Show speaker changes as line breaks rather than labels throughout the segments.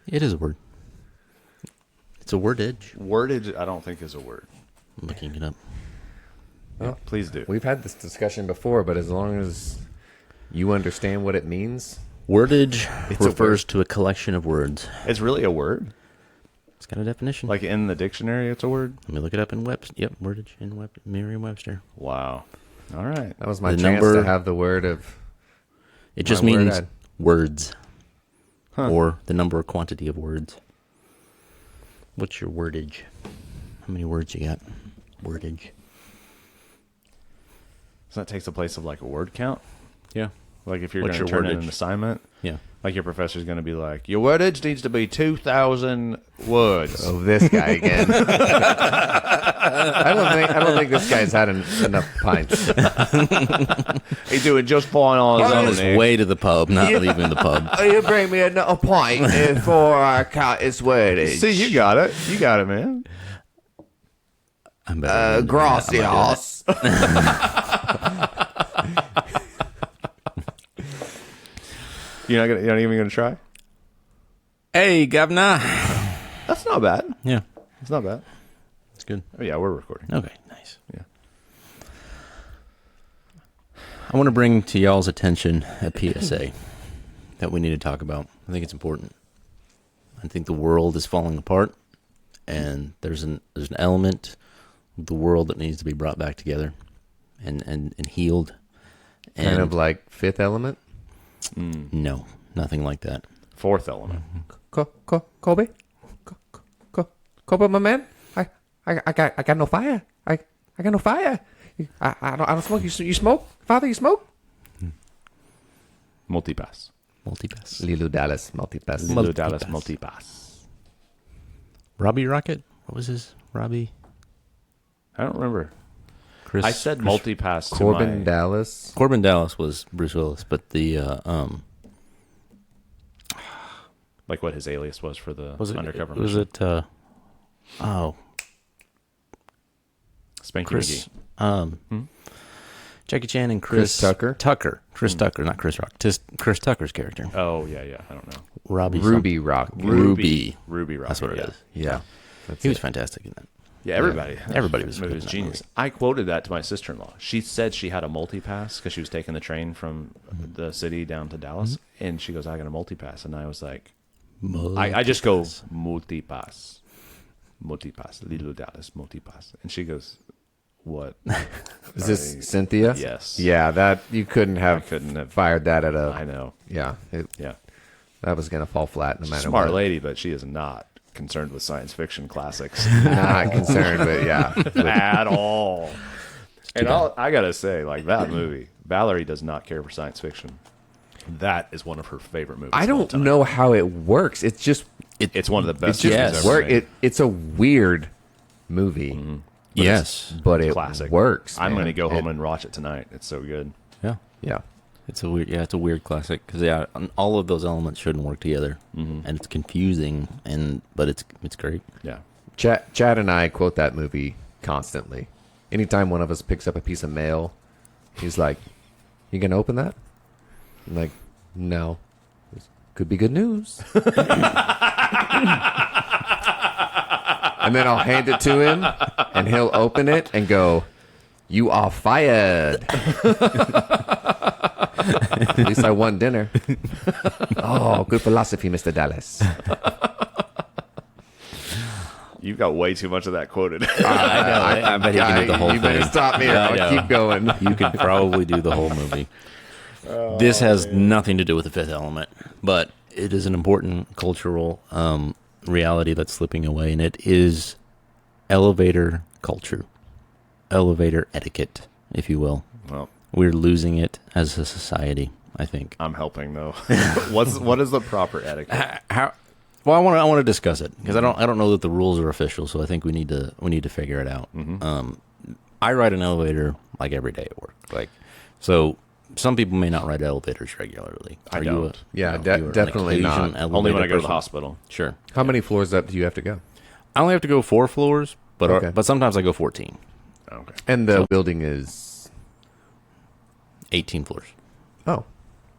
It is a word. It's a wordage.
Wordage, I don't think is a word.
I'm looking it up.
Yeah, please do.
We've had this discussion before, but as long as you understand what it means.
Wordage refers to a collection of words.
It's really a word?
It's got a definition.
Like in the dictionary, it's a word?
Let me look it up in Webster. Yep, wordage in Merriam-Webster.
Wow. All right.
That was my chance to have the word of...
It just means words. Or the number or quantity of words. What's your wordage? How many words you got? Wordage.
So that takes the place of like a word count?
Yeah.
Like if you're going to turn in an assignment?
Yeah.
Like your professor's going to be like, your wordage needs to be 2,000 words.
Oh, this guy again. I don't think this guy's had enough pints.
He's doing just fine on his
He's on
own.
his way to the pub, not leaving the pub.
You bring me a pint before I cut his wordage.
See, you got it. You got it, man.
I'm better.
Gracias.
You're not even going to try?
Hey, governor.
That's not bad.
Yeah.
It's not bad.
It's good.
Oh, yeah, we're recording.
Okay, nice.
Yeah.
I want to bring to y'all's attention a PSA that we need to talk about. I think it's important. I think the world is falling apart, and there's an element of the world that needs to be brought back together and healed. And
Kind of like Fifth Element?
No, nothing like that.
Fourth element.
Kobe? Kobe, my man? I got no fire. I got no fire. I don't smoke. You smoke? Father, you smoke?
Multipass.
Multipass.
Lilo Dallas, multipass.
Lilo Dallas Multipass.
Robbie Rocket? What was his? Robbie?
I don't remember.
Chris?
I said multipass to
Corbin
my...
Dallas.
Corbin Dallas was Bruce Willis, but the
Like what his alias was for the undercover
was
mission.
it
Spanky
Chris
McGee.
Jackie Chan and
Chris Tucker?
Chris Tucker, not Chris Rock. Just Chris Tucker's character.
Oh, yeah. I don't know.
Robbie
Ruby Rock.
Ruby
Rock.
That's what it is.
Yeah.
He was fantastic in that.
Yeah, everybody.
Everybody was
movie
good
was
in that
genius.
movie.
I quoted that to my sister-in-law. She said she had a multipass because she was taking the train from the city down to Dallas, and she goes, "I got a multipass," and I was like, I just go multipass, Little Dallas multipass, and she goes, "What?"
Is this Cynthia?
Yes.
Yeah, that you couldn't have fired that at a.
I know.
Yeah.
Yeah.
That was going to fall flat no matter
Smart
what.
lady, but she is not concerned with science fiction classics
Not concerned, but yeah.
at all. And I gotta say, like that movie, Valerie does not care for science fiction. That is one of her favorite movies.
I don't know how it works. It's just
It's one of the best.
It's
movies
just
ever
work.
made.
It's a weird movie. But
Yes.
but it
Classic.
works.
I'm
man.
gonna go home and watch it tonight. It's so good.
Yeah.
Yeah.
It's a weird classic because all of those elements shouldn't work together, and it's confusing, but it's great.
Yeah.
Chad and I quote that movie constantly. Anytime one of us picks up a piece of mail, he's like, "You gonna open that?" I'm like, "No, this could be good news." And then I'll hand it to him, and he'll open it and go, "You are fired." At least I won dinner. Oh, good philosophy, Mr. Dallas.
You've got way too much of that quoted.
I bet he can do the whole
You
thing.
better stop me or I'll keep going.
You could probably do the whole movie. This has nothing to do with the fifth element, but it is an important cultural reality that's slipping away, and it is elevator culture, elevator etiquette, if you will.
Well,
We're losing it as a society, I think.
I'm helping though. What is the proper etiquette?
Well, I want to discuss it because I don't know that the rules are official, so I think we need to figure it out. I ride an elevator like every day at work, so some people may not ride elevators regularly.
I don't.
Definitely not.
Only when I go to the hospital.
Sure.
How many floors up do you have to go?
I only have to go 4 floors, but
Okay.
but sometimes I go 14,
Okay.
And the building is
18 floors.
oh,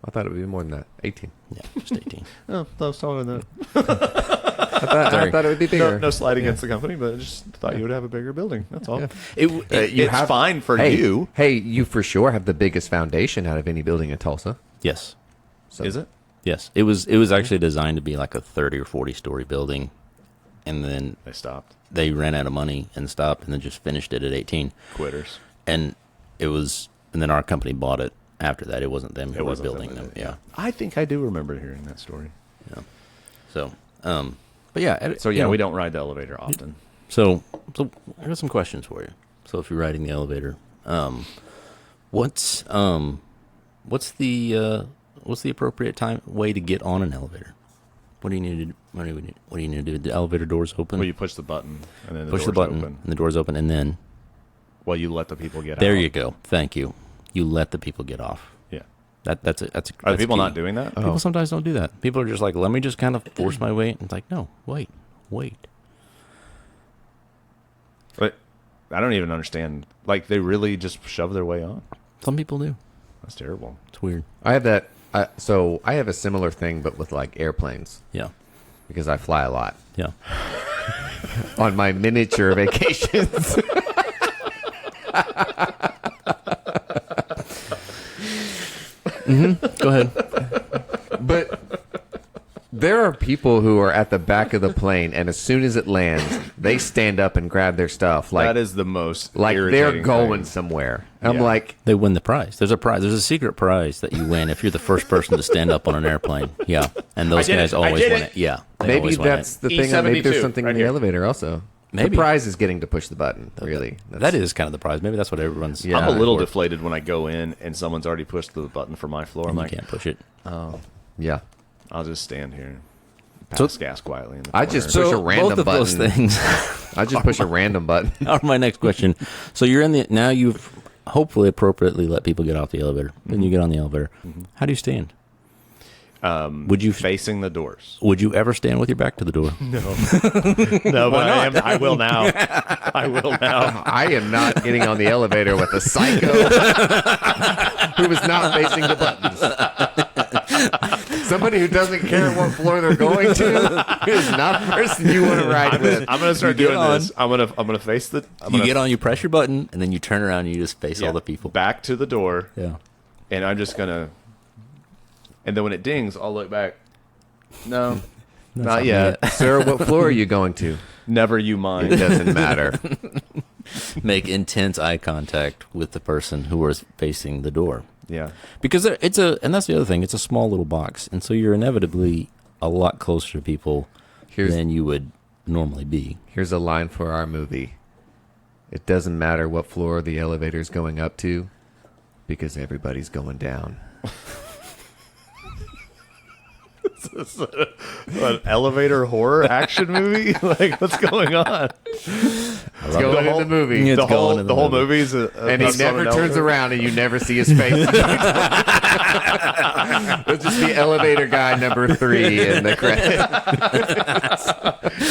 I thought it would be more than that. 18.
Yeah, just 18.
Oh, that was taller than
I thought it would be bigger.
No slight against the company, but I just thought you would have a bigger building. That's all.
Yeah.
It's fine for you.
Hey, you for sure have the biggest foundation out of any building in Tulsa.
Yes.
So.
Is it?
Yes. It was actually designed to be like a 30 or 40 story building, and then
They stopped.
they ran out of money and stopped, and then just finished it at 18.
Quitters.
And then our company bought it after that. It wasn't them who were building them. Yeah.
I think I do remember hearing that story.
Yeah. So, but yeah.
So yeah, we don't ride the elevator often.
So I got some questions for you. So if you're riding the elevator, what's the appropriate way to get on an elevator? What do you need to? What do you need to do? The elevator doors open.
Well, you push the button and then
push the
doors
button
open.
and the doors open, and then
Well, you let the people get out.
there you go. Thank you. You let the people get off.
Yeah.
That's
Are people
key.
not doing that?
People sometimes don't do that. People are just like, let me just kind of force my way. And it's like, no, wait.
But I don't even understand. Like, they really just shove their way on?
Some people do.
That's terrible.
It's weird.
I have that. So I have a similar thing, but with like airplanes,
Yeah.
because I fly a lot
Yeah.
on my miniature vacations.
Go ahead.
But there are people who are at the back of the plane, and as soon as it lands, they stand up and grab their stuff. Like
that is the most
like they're
irritating
going
thing.
somewhere. I'm
Yeah.
like,
They win the prize. There's a prize. There's a secret prize that you win if you're the first person to stand up on an airplane. Yeah. And those
did
guys
it. I
always
did
win
it.
it. Yeah. They
maybe
always win
that's
it.
the thing. Maybe there's
E72,
something
right
in the
here.
elevator also.
Maybe.
The prize is getting to push the button. Really,
That is kind of the prize. Maybe that's what everyone's.
Yeah.
I'm a little
for.
deflated when I go in and someone's already pushed the button for my floor. I'm
And you
like,
can't push it.
Yeah.
I'll just stand here and
So-
pass gas quietly in the
I
corner.
just push a random
both of those
button.
things
I just push a random button.
are my next question. So you're in the now. You've hopefully appropriately let people get off the elevator. Then you get on the elevator. How do you stand? Would you
facing the doors.
Would you ever stand with your back to the door?
No, but I will now. I will now.
I am not getting on the elevator with a psycho who is not facing the buttons. Somebody who doesn't care what floor they're going to is not the person you want to ride with.
I'm gonna start
You get
doing
on.
this. I'm gonna face the. I'm
You
gonna
get on, you press your button, and then you turn around and you just face all the people.
back to the door,
Yeah.
and I'm just gonna. And then when it dings, I'll look back. No, not yet.
Sir, what floor are you going to?
Never you
It
mind.
doesn't matter.
Make intense eye contact with the person who is facing the door.
Yeah.
Because and that's the other thing, it's a small little box. And so you're inevitably a lot closer to people than you would normally be.
Here's a line for our movie. It doesn't matter what floor the elevator's going up to, because everybody's going down.
An elevator horror action movie? Like, what's going on?
It's going in the movie.
It's
The whole
going in the
the whole
movie.
movie's
And he never turns around and you never see his face. It's just the elevator guy number 3 in the credits.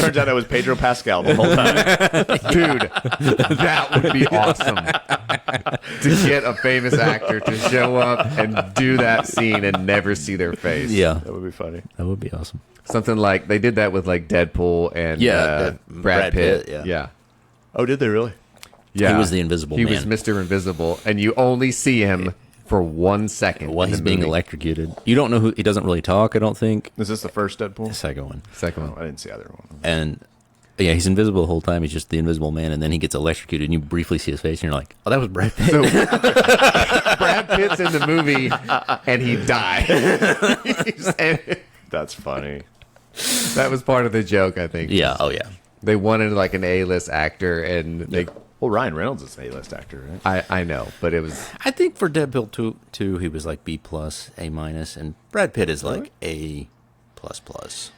Turns out it was Pedro Pascal the whole time.
Dude, that would be awesome. To get a famous actor to show up and do that scene and never see their face.
Yeah.
That would be funny.
That would be awesome.
Something like they did that with like Deadpool and Brad Pitt.
yeah.
Oh, did they really?
Yeah.
He was the Invisible
He
Man.
was Mr. Invisible, and you only see him for 1 second.
While
in
he's
the
being
movie.
electrocuted. You don't know he doesn't really talk, I don't think.
Is this the first Deadpool?
The second one.
Second
Oh,
one.
I didn't see either one.
And yeah, he's invisible the whole time. He's just the Invisible Man, and then he gets electrocuted, and you briefly see his face, and you're like, "Oh, that was Brad Pitt."
So Brad Pitt's in the movie, and he died. And
That's funny.
that was part of the joke, I think.
Yeah. Oh, yeah.
They wanted like an A-list actor, and they.
Well, Ryan Reynolds is an A-list actor, right?
I know, but it was
I think for Deadpool 2, he was like B plus, A minus, and Brad Pitt is like A plus plus.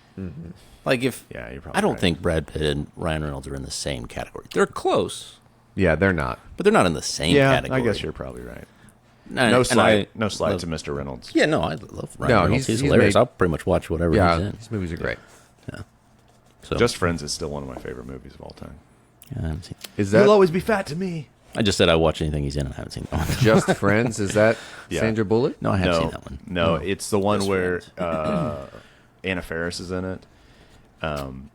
Like if
Yeah, you're probably
I don't
right.
think Brad Pitt and Ryan Reynolds are in the same category. They're close,
yeah, they're not.
but they're not in the same
Yeah,
category.
I guess you're probably right.
And-
No
and
slight,
I
no slight
love-
to Mr. Reynolds.
Yeah, no, I love Ryan
No,
Reynolds.
he's
He's hilarious.
made-
I'll pretty much watch whatever
Yeah,
he's in.
these movies are great.
So
Just Friends is still one of my favorite movies of all time.
yeah, I haven't seen.
Is that
always be fat to me.
I just said I watch anything he's in, and I haven't seen that one.
Just Friends, is that
Yeah.
Sandra Bullock?
No, I have seen that one.
No, it's the one
Just
where
Friends.
Anna Faris is in it.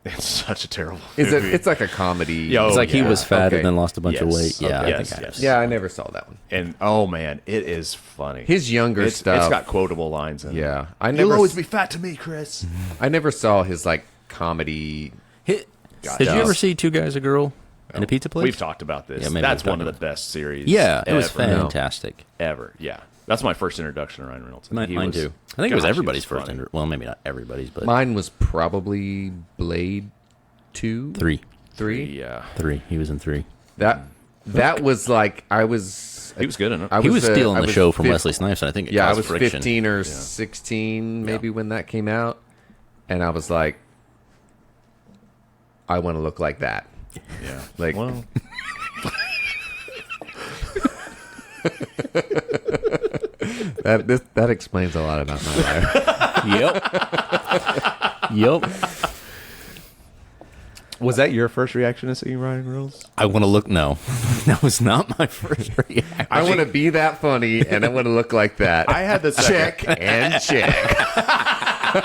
It's such a terrible
Is
movie.
it? It's like a comedy.
Yo,
It's like he
yeah.
was fat
Okay.
and then lost a bunch of
Yes.
weight. Yeah,
Okay.
I
Yes,
think I have.
yes.
Yeah, I never saw that one.
And oh man, it is funny.
His younger stuff.
It's got quotable lines in it.
Yeah, I
You'll
never.
always be fat to me, Chris.
I never saw his like comedy.
Did
Gotcha.
you ever see Two Guys, a Girl, in a pizza place?
We've talked about this.
Yeah, maybe
That's
we've
one of
talked
the best series.
Yeah, it was
ever.
fantastic.
Ever. Yeah, that's my first introduction to Ryan Reynolds.
Mine,
He
mine
was-
too. I think it was
gosh, he
everybody's first.
funny.
Well, maybe not everybody's, but
Mine was probably Blade 2,
three.
3.
Yeah,
He was in 3.
That was like I was.
he was good in it.
I
He was stealing
I
the
was
show from
fif-
Wesley Snipes, and I think it
Yeah, I
caused
was
friction.
15 or 16 maybe when that came out, and I was like, I want to look like that.
Yeah,
Like,
well,
that explains a lot about my life.
Yep.
was that your first reaction to seeing Ryan Reynolds?
I want to look. No, that was not my first reaction.
I want to be that funny, and I want to look like that.
I had the second.
check and check.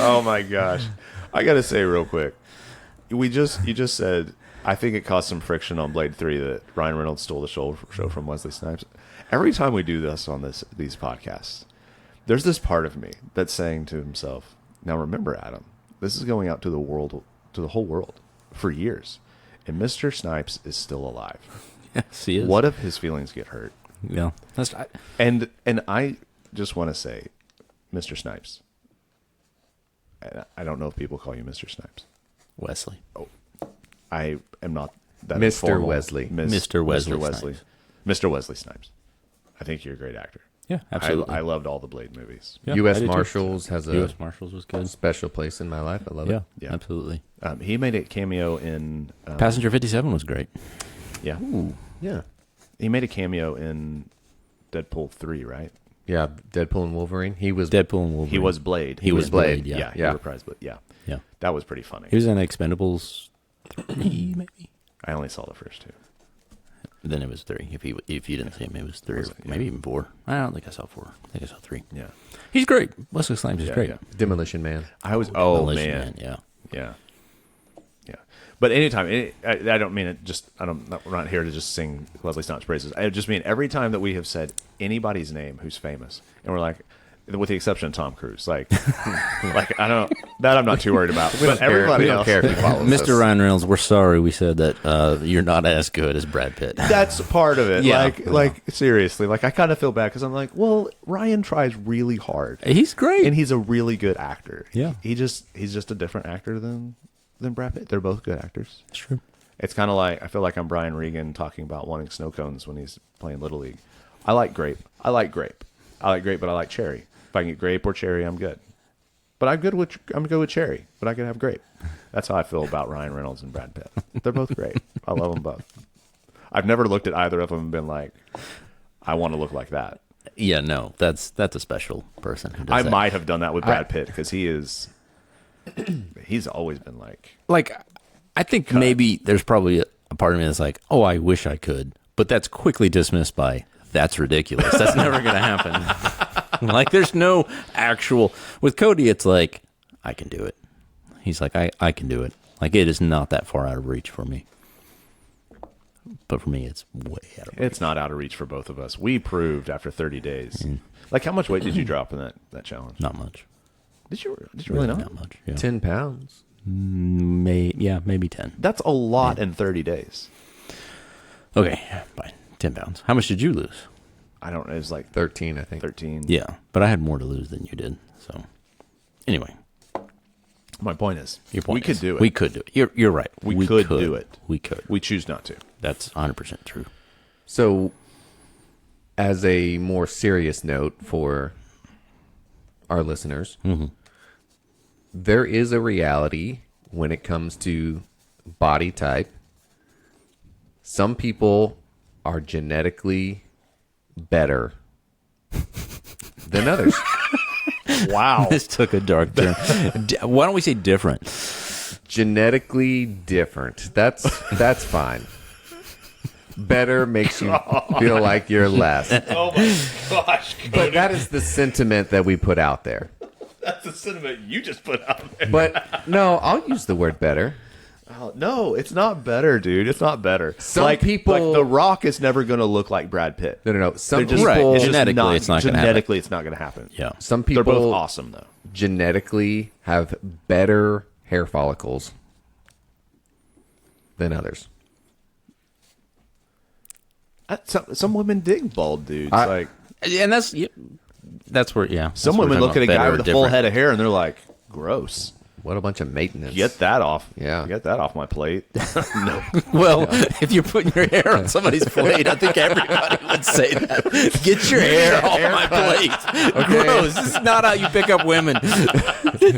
Oh my gosh, I gotta say real quick, you just said I think it caused some friction on Blade 3 that Ryan Reynolds stole the show from Wesley Snipes. Every time we do this on these podcasts, there's this part of me that's saying to himself, now remember, Adam, this is going out to the world, to the whole world for years, and Mr. Snipes is still alive.
Yes, he is.
What if his feelings get hurt?
Yeah, that's.
And I just want to say, Mr. Snipes, I don't know if people call you Mr. Snipes.
Wesley.
I am not that
Mr.
informal.
Wesley.
Mr. Wesley
Mr. Wesley.
Snipes.
Mr. Wesley Snipes. I think you're a great actor.
Yeah, absolutely.
I loved all the Blade movies.
Yeah,
U.S.
I did too.
Marshals has a
U.S. Marshals was good.
special place in my life. I love
Yeah,
it.
Yeah.
absolutely.
He made a cameo in
Passenger 57 was great.
yeah.
Yeah.
He made a cameo in Deadpool 3, right?
Yeah, Deadpool and Wolverine. He was
Deadpool and Wolverine.
He was Blade.
He was Blade.
Blade,
Yeah,
He
Yeah.
reprised Blade. Yeah.
yeah.
That was pretty funny.
He was in Expendables 3, maybe.
I only saw the first two.
Then it was 3. If you didn't see him, it was 3,
Was it? Yeah.
maybe even 4. I don't think I saw 4. I think I saw 3.
Yeah.
He's great. Wesley Snipes is
Yeah,
great.
yeah.
Demolition Man.
I was
Demolition
man.
Yeah.
Yeah. Yeah. But anytime, I don't mean it just, we're not here to just sing Wesley Snipes praises. I just mean every time that we have said anybody's name who's famous, and we're like, with the exception of Tom Cruise, like I'm not too worried about. But everybody
we don't
else,
care if he follows us.
Mr. Ryan Reynolds, we're sorry we said that you're not as good as Brad Pitt.
that's part of it.
Yeah.
Like seriously, like I kind of feel bad because I'm like, well, Ryan tries really hard,
He's great.
and he's a really good actor.
Yeah.
he's just a different actor than Brad Pitt. They're both good actors.
That's true.
It's kind of like I feel like I'm Brian Regan talking about wanting snow cones when he's playing Little League. I like grape, but I like cherry. If I can get grape or cherry, I'm good. But I'm good with cherry, but I can have grape. That's how I feel about Ryan Reynolds and Brad Pitt. They're both great. I love them both. I've never looked at either of them and been like, I want to look like that.
Yeah, no, that's a special person who does
I
that.
might have done that with Brad Pitt because he's always been like,
I think maybe there's probably a part of me that's like, oh, I wish I could, but that's quickly dismissed by, that's ridiculous. That's never going to happen. Like, there's no actual, with Cody, it's like, I can do it. He's like, I can do it. Like, it is not that far out of reach for me. But for me, it's way out of reach.
it's not out of reach for both of us. We proved after 30 days. Like, how much weight did you drop in that challenge?
Not much.
Did you really not?
Not much. Yeah.
10 pounds.
Maybe 10.
That's a lot in 30 days.
Okay, fine. 10 pounds. How much did you lose?
I don't know. It was like
13, I think.
13.
Yeah, but I had more to lose than you did. So, anyway,
My point is,
your point
we could
is,
do it.
We could do it. You're right.
We could do it.
We could.
We choose not to.
That's 100% true.
So, as a more serious note for our listeners, there is a reality when it comes to body type. Some people are genetically better than others.
Wow.
This took a dark turn. Why don't we say different?
genetically different. That's fine. Better makes you feel like you're less.
Oh my gosh, Cody.
But that is the sentiment that we put out there.
That's the sentiment you just put out there.
But no, I'll use the word better.
Oh, no, it's not better, dude. It's not better.
Some people-
like The Rock is never going to look like Brad Pitt.
No. Some
They're just,
people
it's just
Genetically, it's not gonna happen.
genetically, it's not going to happen.
Yeah.
some
They're
people
both awesome though.
genetically have better hair follicles than others.
Some women dig bald dudes.
And that's where, yeah.
Some
that's where
women
we're
look at a
talking
guy
about
with a
better or
full
different.
head of hair and they're like, gross.
What a bunch of maintenance.
Get that off.
Yeah.
Get that off my plate. No.
Well, if you're putting your hair on somebody's plate, I think everybody would say that. Get your hair off my plate. Gross. This is not how you pick up women.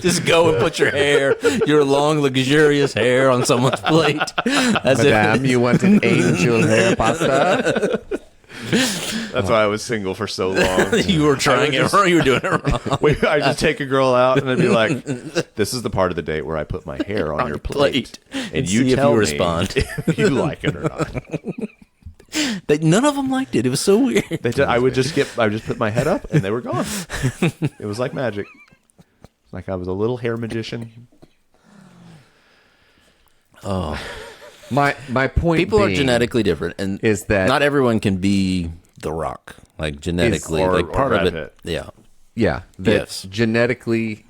Just go and put your long, luxurious hair on someone's plate. As
Madame, you want an angel hair pasta?
That's why I was single for so long.
you were trying it wrong. You were doing it wrong.
Wait, I just take a girl out and I'd be like, "This is the part of the date where I put my hair on your plate, and you
see if
tell
you
me
respond
if you like it or not."
None of them liked it. It was so weird.
I would just put my head up and they were gone. It was like magic. Like I was a little hair magician.
Oh. My point
People are
being
genetically different, and
is that
not everyone can be The Rock. Like genetically,
or
like part
Brad
of it.
Pitt.
Yeah.
yeah, that
Yes.
genetically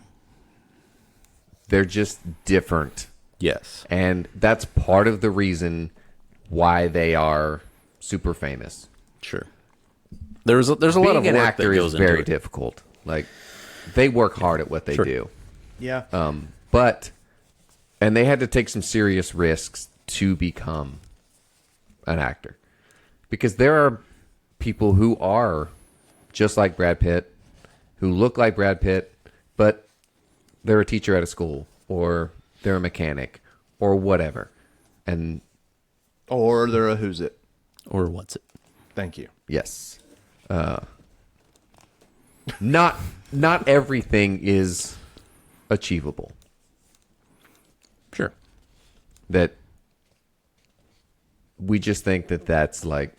they're just different.
Yes.
And that's part of the reason why they are super famous.
Sure. There's a lot of
Being
work
an
that
actor
goes
is
into
very
it.
difficult. Like they work hard at what they
Sure.
do.
Yeah.
And they had to take some serious risks to become an actor. Because there are people who are just like Brad Pitt, who look like Brad Pitt, but they're a teacher at a school, or they're a mechanic, or whatever. And
Or they're a who's it.
Or what's it?
Thank you.
yes, not everything is achievable.
Sure.
That we just think that that's like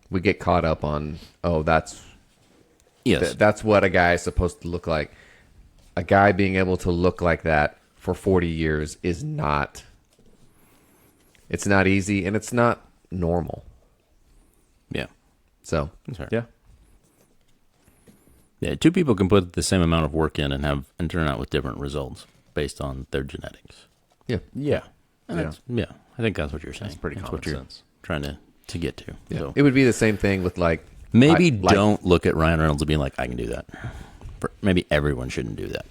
we get caught up on. Oh, that's
Yes.
that's what a guy is supposed to look like. A guy being able to look like that for 40 years is not. It's not easy, and it's not normal.
Yeah.
So
That's fair.
Yeah.
Yeah. Two people can put the same amount of work in and turn out with different results based on their genetics.
yeah,
Yeah.
And
Yeah.
that's- yeah. I think that's what you're saying.
That's pretty
what
common
you're
sense.
trying to get to.
yeah.
So
It would be the same thing with like
maybe
like-
don't look at Ryan Reynolds and being like, I can do that. Maybe everyone shouldn't do that.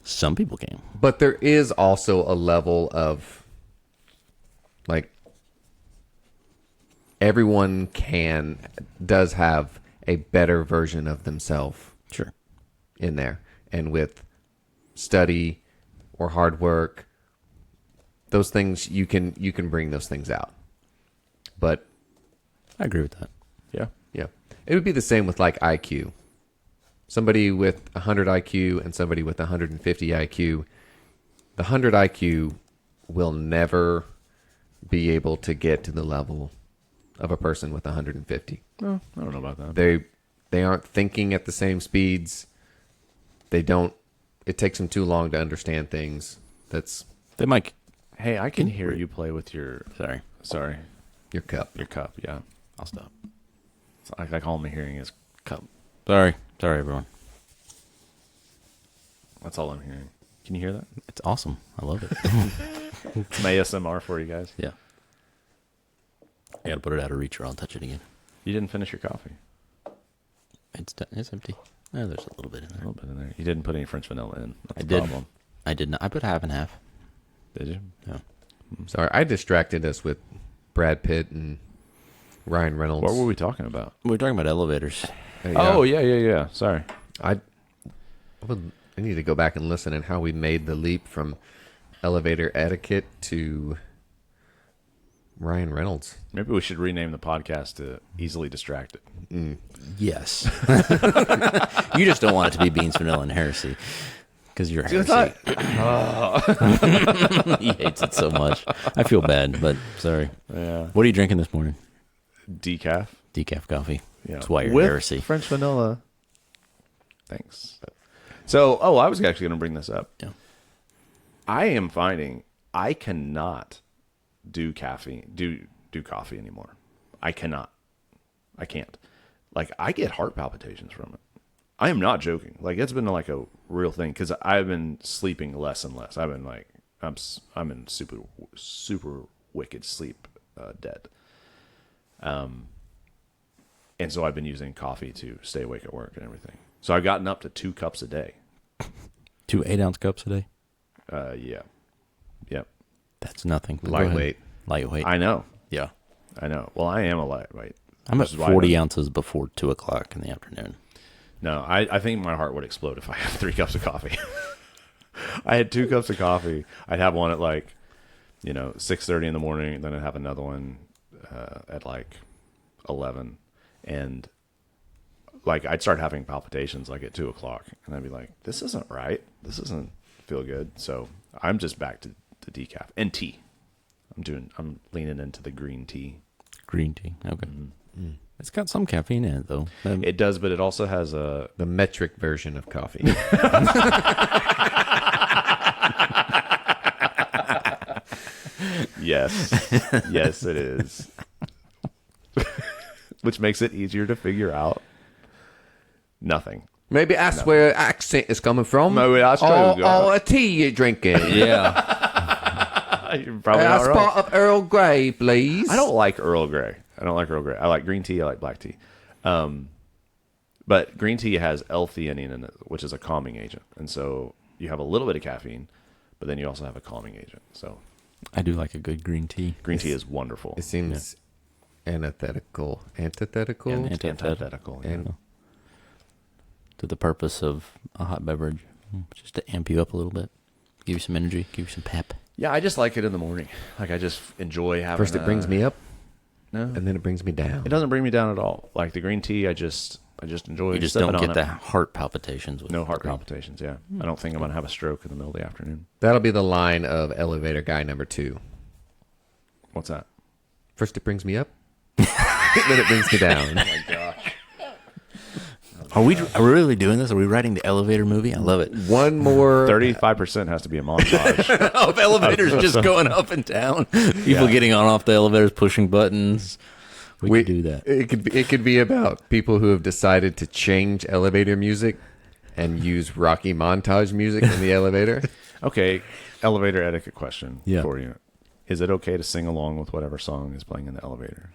Some people can.
But there is also a level of like everyone does have a better version of themselves
Sure.
in there. And with study or hard work, those things you can bring those things out. But
I agree with that.
Yeah.
yeah, it would be the same with like IQ. Somebody with 100 IQ and somebody with 150 IQ. The 100 IQ will never be able to get to the level of a person with 150.
Well, I don't know about that.
They aren't thinking at the same speeds. They don't. It takes them too long to understand things. That's
They might.
Hey, I can hear you play with your. Sorry.
your cup.
Your cup. Yeah.
I'll stop.
It's like I call him hearing his cup.
Sorry, everyone.
That's all I'm hearing. Can you hear that?
It's awesome. I love it.
It's my ASMR for you guys.
Yeah. I gotta put it out of reach or I'll touch it again.
You didn't finish your coffee.
It's empty. Oh, there's a little bit in
A
there.
little bit in there. You didn't put any French vanilla in. That's
I
the
did.
problem.
I did not. I put half and half.
Did you?
Yeah.
Sorry, I distracted us with Brad Pitt and Ryan Reynolds.
What were we talking about?
We were talking about elevators.
Oh, yeah. Sorry.
I need to go back and listen and how we made the leap from elevator etiquette to Ryan Reynolds.
Maybe we should rename the podcast to Easily Distracted.
Yes. You just don't want it to be beans, vanilla, and heresy. because you're
It's
heresy.
not-
He hates it so much. I feel bad, but sorry.
Yeah.
What are you drinking this morning?
Decaf.
Decaf coffee.
Yeah.
That's why you're
With
heresy.
French vanilla. Thanks. So, I was actually going to bring this up.
Yeah.
I am finding I cannot do caffeine, do coffee anymore. I cannot. I can't. Like, I get heart palpitations from it. I am not joking. Like, it's been like a real thing because I've been sleeping less and less. I've been like, I'm in super wicked sleep debt. And so I've been using coffee to stay awake at work and everything. So I've gotten up to 2 cups a day.
2 8-ounce cups a day.
Yeah. Yep.
That's nothing. But go ahead.
Lightweight.
Lightweight.
I know.
Yeah.
I know. Well, I am a lightweight.
I'm at
Which is why I
40
don't-
ounces before 2 o'clock in the afternoon.
No, I think my heart would explode if I had 3 cups of coffee. I had 2 cups of coffee. I'd have one at 6:30 in the morning, and then I'd have another one at 11, and I'd start having palpitations at 2 o'clock, and I'd be like, "This isn't right. This doesn't feel good." So I'm just back to decaf and tea. I'm leaning into the green tea.
Green tea. Okay. It's got some caffeine in it, though.
It does, but it also has a
The metric version of coffee.
yes, it is. Which makes it easier to figure out. Nothing.
Maybe that's where accent is coming from.
Maybe that's true, yeah.
Or a tea you're drinking.
yeah.
You're probably
A
not wrong.
spot of Earl Grey, please.
I don't like Earl Grey. I I like green tea. I like black tea. But green tea has L-theanine in it, which is a calming agent. And so you have a little bit of caffeine, but then you also have a calming agent. So
I do like a good green tea.
green tea is wonderful.
It seems antithetical. Antithetical?
And antithetical.
Antithetical. Yeah.
And-
To the purpose of a hot beverage, just to amp you up a little bit, give you some energy, give you some pep.
Yeah, I just like it in the morning. I just enjoy having
First it brings me up,
No.
and then it brings me down.
It doesn't bring me down at all. Like the green tea, I just enjoy.
You just
sipping
don't
on
get
it.
the heart palpitations. With
No heart
green.
palpitations. Yeah, I don't think I'm gonna have a stroke in the middle of the afternoon.
That'll be the line of elevator guy number 2.
What's that?
First it brings me up, then it brings me down.
my gosh.
Are we really doing this? Are we writing the elevator movie? I love it.
One more.
35% has to be a montage.
Of elevators just going up and down. People getting on off the elevators, pushing buttons. We could do that.
It could be about people who have decided to change elevator music and use Rocky montage music in the elevator.
Okay, elevator etiquette question
Yeah.
for you. Is it okay to sing along with whatever song is playing in the elevator?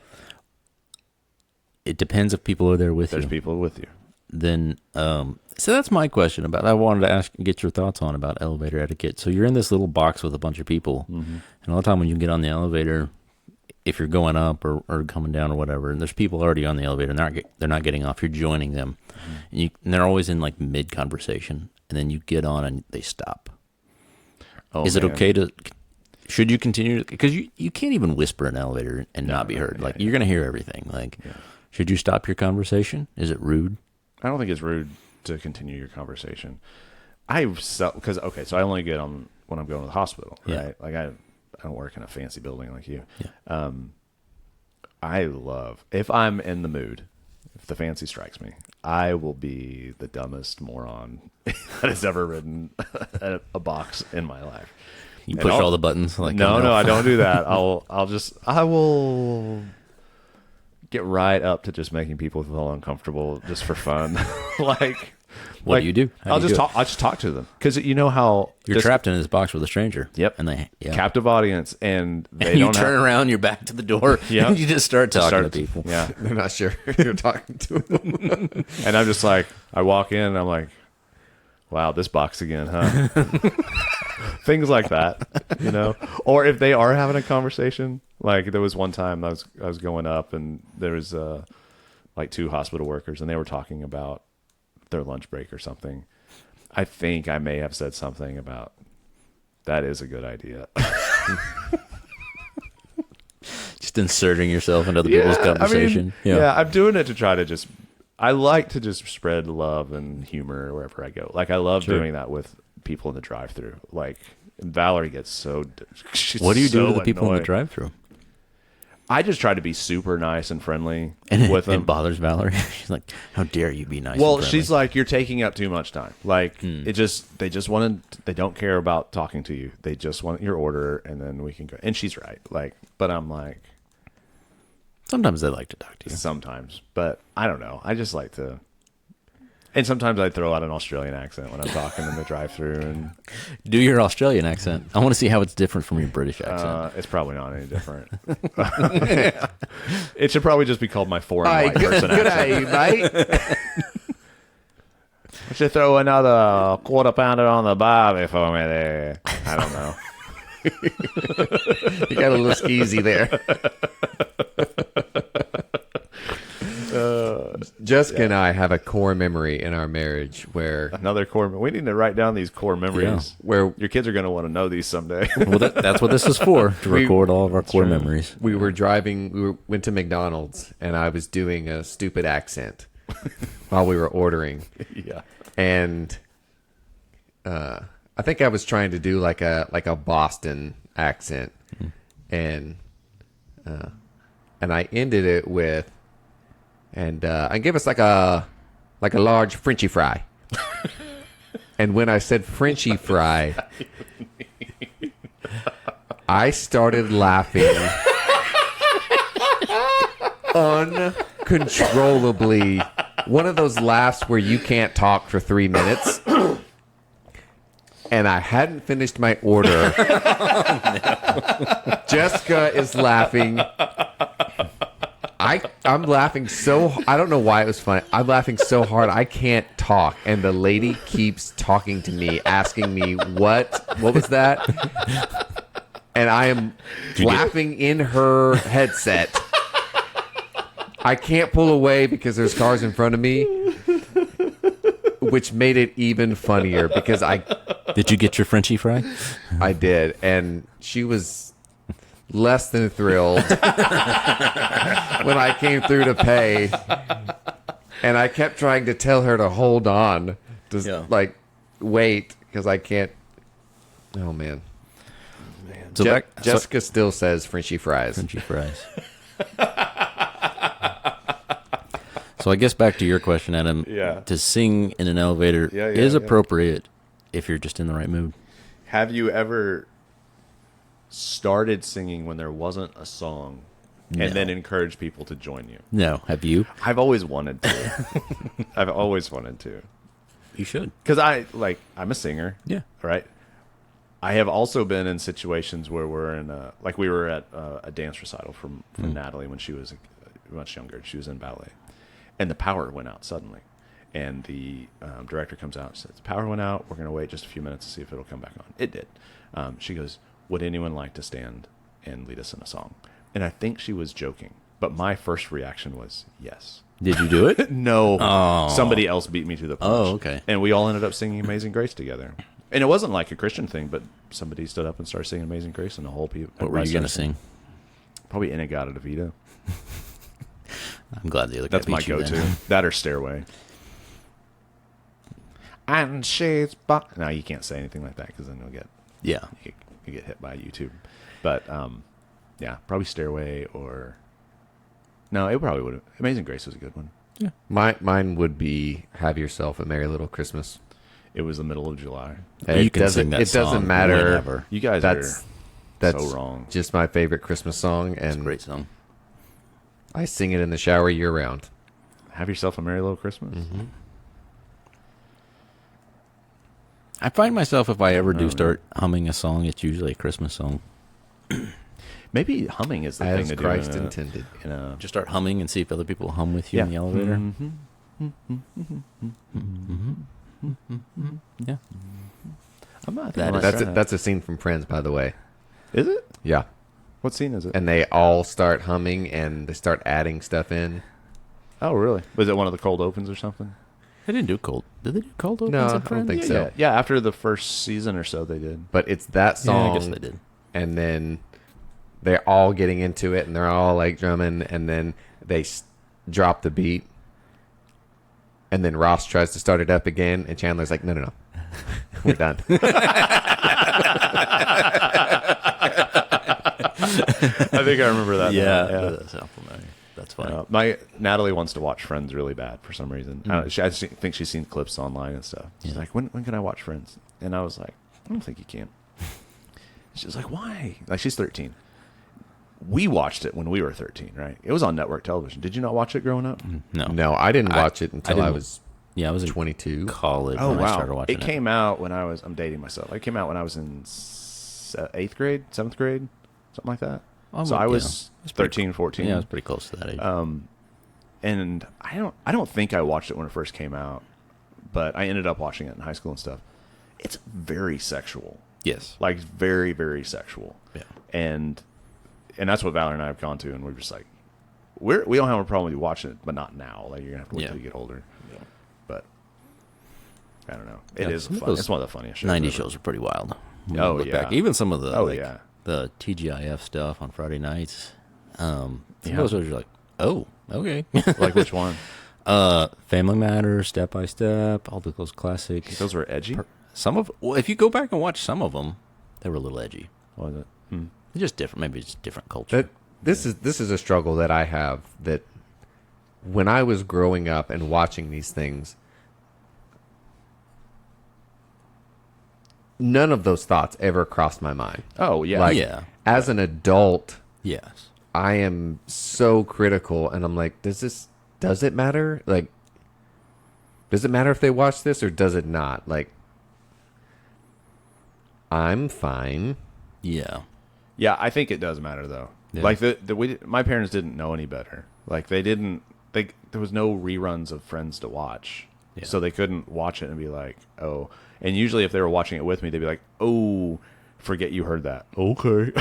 It depends if people are there with
There's
you.
people with you.
Then, so that's my question about. I wanted to ask, get your thoughts on about elevator etiquette. So you're in this little box with a bunch of people, and all the time when you get on the elevator, if you're going up or coming down or whatever, and there's people already on the elevator, and they're not getting off. You're joining them, and they're always in like mid conversation, and then you get on and they stop.
Oh,
Is it
man.
okay to? Should you continue? Because you can't even whisper in an elevator and not be heard. Like you're gonna hear everything. Like, should you stop your conversation? Is it rude?
I don't think it's rude to continue your conversation. So I only get on when I'm going to the hospital, right?
Yeah.
Like I don't work in a fancy building like you.
Yeah.
I love if I'm in the mood, if the fancy strikes me, I will be the dumbest moron that has ever ridden a box in my life.
You
And
push
I'll-
all the buttons. Like
no, I don't do that. I will get right up to just making people feel uncomfortable just for fun.
What do you do? How
I'll
do you
just
do it?
I'll just talk to them because you know how
You're trapped in this box with a stranger.
Yep.
And they
captive audience, and they
and you
don't
turn
have,
around, you're back to the door.
Yep.
And you just start talking
start-
to people.
Yeah,
They're not sure you're talking to them.
and I'm just like, I walk in, and I'm like, wow, this box again, huh? Things like that, you know. Or if they are having a conversation, like there was one time I was going up, and there was like 2 hospital workers, and they were talking about their lunch break or something. I think I may have said something about that is a good idea.
Just inserting yourself into other people's conversation.
I mean, I'm doing it to try to I like to just spread love and humor wherever I go. Like I love doing that with people in the drive-thru. Like, Valerie gets so.
What do you do
so
to the people in the
annoyed.
drive-thru?
I just try to be super nice and friendly
And
with them.
it bothers Valerie. She's like, "How dare you be nice?"
Well,
and friendly?"
she's like, "You're taking up too much time." Like, they just want to. They don't care about talking to you. They just want your order, and then we can go. And she's right. Like, but I'm like,
sometimes they like to talk to you.
sometimes, but I don't know. I just like to. And sometimes I throw out an Australian accent when I'm talking in the drive-thru, and
Do your Australian accent. I want to see how it's different from your British accent.
it's probably not any different. It should probably just be called my foreign white person accent.
mate.
I should throw another quarter pounder on the barbie for me there. I don't know.
You got a little skeezy there. Jessica and I have a core memory in our marriage where
Another core. We need to write down these core memories.
where
Your kids are going to want to know these someday.
Well, that's what this is for, to record all of our core memories.
we were driving, went to McDonald's, and I was doing a stupid accent while we were ordering,
Yeah.
and I think I was trying to do like a Boston accent, and I ended it with, and give us like a large Frenchy fry. And when I said Frenchy fry, I started laughing uncontrollably. One of those laughs where you can't talk for 3 minutes. And I hadn't finished my order. Jessica is laughing. I'm laughing so. I don't know why it was funny. I'm laughing so hard I can't talk, and the lady keeps talking to me, asking me what was that, and I am laughing in her headset. I can't pull away because there's cars in front of me, which made it even funnier because
Did you get your Frenchy fry?
I did, and she was less than thrilled when I came through to pay, and I kept trying to tell her to hold on, to wait, because I can't. Oh man,
So
Jessica still says Frenchy fries.
Frenchy fries. So I guess back to your question, Adam.
Yeah.
To sing in an elevator is appropriate if you're just in the right mood.
Have you ever started singing when there wasn't a song and then encouraged people to join you?
No. Have you?
I've always wanted to. I've always wanted to.
You should.
Because I'm a singer.
Yeah.
Right? I have also been in situations where we were at a dance recital from Natalie when she was much younger. She was in ballet. And the power went out suddenly. And the director comes out and says, power went out. We're going to wait just a few minutes to see if it'll come back on. It did. She goes, would anyone like to stand and lead us in a song? And I think she was joking. But my first reaction was, yes.
Did you do it?
No.
Oh.
Somebody else beat me to the punch.
Oh, okay.
And we all ended up singing Amazing Grace together. And it wasn't like a Christian thing, but somebody stood up and started singing Amazing Grace, and the whole people.
What were you going to sing?
Probably In-A-Gadda-Da-Vida.
I'm glad the other guy
That's my
beat you
go-to.
then.
That or Stairway. And she's... No, you can't say anything like that because then you'll get...
Yeah.
You get hit by YouTube. But, yeah, probably Stairway or... No, it probably would have... Amazing Grace was a good one.
Yeah.
Mine would be Have Yourself a Merry Little Christmas.
It was the middle of July.
You can sing that
It doesn't
song
matter.
whenever.
You guys
That's
so wrong.
Just my favorite Christmas song,
It's a
and
great song.
I sing it in the shower year round.
Have Yourself a Merry Little Christmas.
Mm-hmm.
I find myself, if I ever do start humming a song, it's usually a Christmas song.
Maybe humming is the thing
As
to
Christ
do.
intended.
Just start humming and see if other people hum with you in the elevator. Yeah.
I'm not
That
thinking
That's a scene from Friends, by the way.
Is it?
Yeah.
What scene is it?
And they all start humming, and they start adding stuff in.
Oh, really? Was it one of the cold opens or something?
They didn't do cold. Did they do cold opens?
No,
in
I
Friends?
don't think so.
Yeah, after the first season or so, they did.
But it's that
Yeah,
song.
I guess they did.
And then they're all getting into it, and they're all like drumming, and then they drop the beat. And then Ross tries to start it up again, and Chandler's like, no. We're done.
I think I remember that.
Yeah,
now.
that sounds familiar. That's funny.
My Natalie wants to watch Friends really bad for some reason. I just think she's seen clips online and stuff. She's like, when can I watch Friends? And I was like, I don't think you can. She's like, why? Like, she's 13. We watched it when we were 13, right? It was on network television. Did you not watch it growing up?
No.
No, I didn't watch it until I
didn't-
was
Yeah, I was in
22.
college
Oh,
when I
wow.
started watching
It
it.
came out when I was, I'm dating myself. It came out when I was in 8th grade, 7th grade, something like that. So I was 13, 14.
Yeah, I was pretty close to that age.
And I don't think I watched it when it first came out, but I ended up watching it in high school and stuff. It's very sexual.
yes.
Like, very, very sexual.
Yeah.
And that's what Valerie and I have gone to, and we're just like, we don't have a problem with you watching it, but not now. Like, you're gonna have to wait
Yeah.
till you get older.
Yeah.
But I don't know.
Yeah,
It is
some of
fun.
those
It's one of the funniest shows.
90s
ever.
shows are pretty wild. When
Oh,
you look
yeah.
back. Even some of the
Yeah.
the TGIF stuff on Friday nights. Some
Yeah.
of those shows you're like, oh, okay.
Like, which one?
Family Matters, Step by Step, all those classics.
Those were edgy.
Some of if you go back and watch some of them, they were a little edgy.
What was it?
They're just different. Maybe it's different culture.
But this is a struggle that I have, that when I was growing up and watching these things, none of those thoughts ever crossed my mind.
Oh, yeah.
Like,
Yeah.
as an adult,
Yes.
I am so critical, and I'm like, does it matter? Like, does it matter if they watch this or does it not? Like, I'm fine.
Yeah.
Yeah, I think it does matter though.
Yeah.
Like my parents didn't know any better. Like, there was no reruns of Friends to watch.
Yeah.
So they couldn't watch it and be like, "Oh." And usually if they were watching it with me, they'd be like, "Oh, forget you heard that." Okay.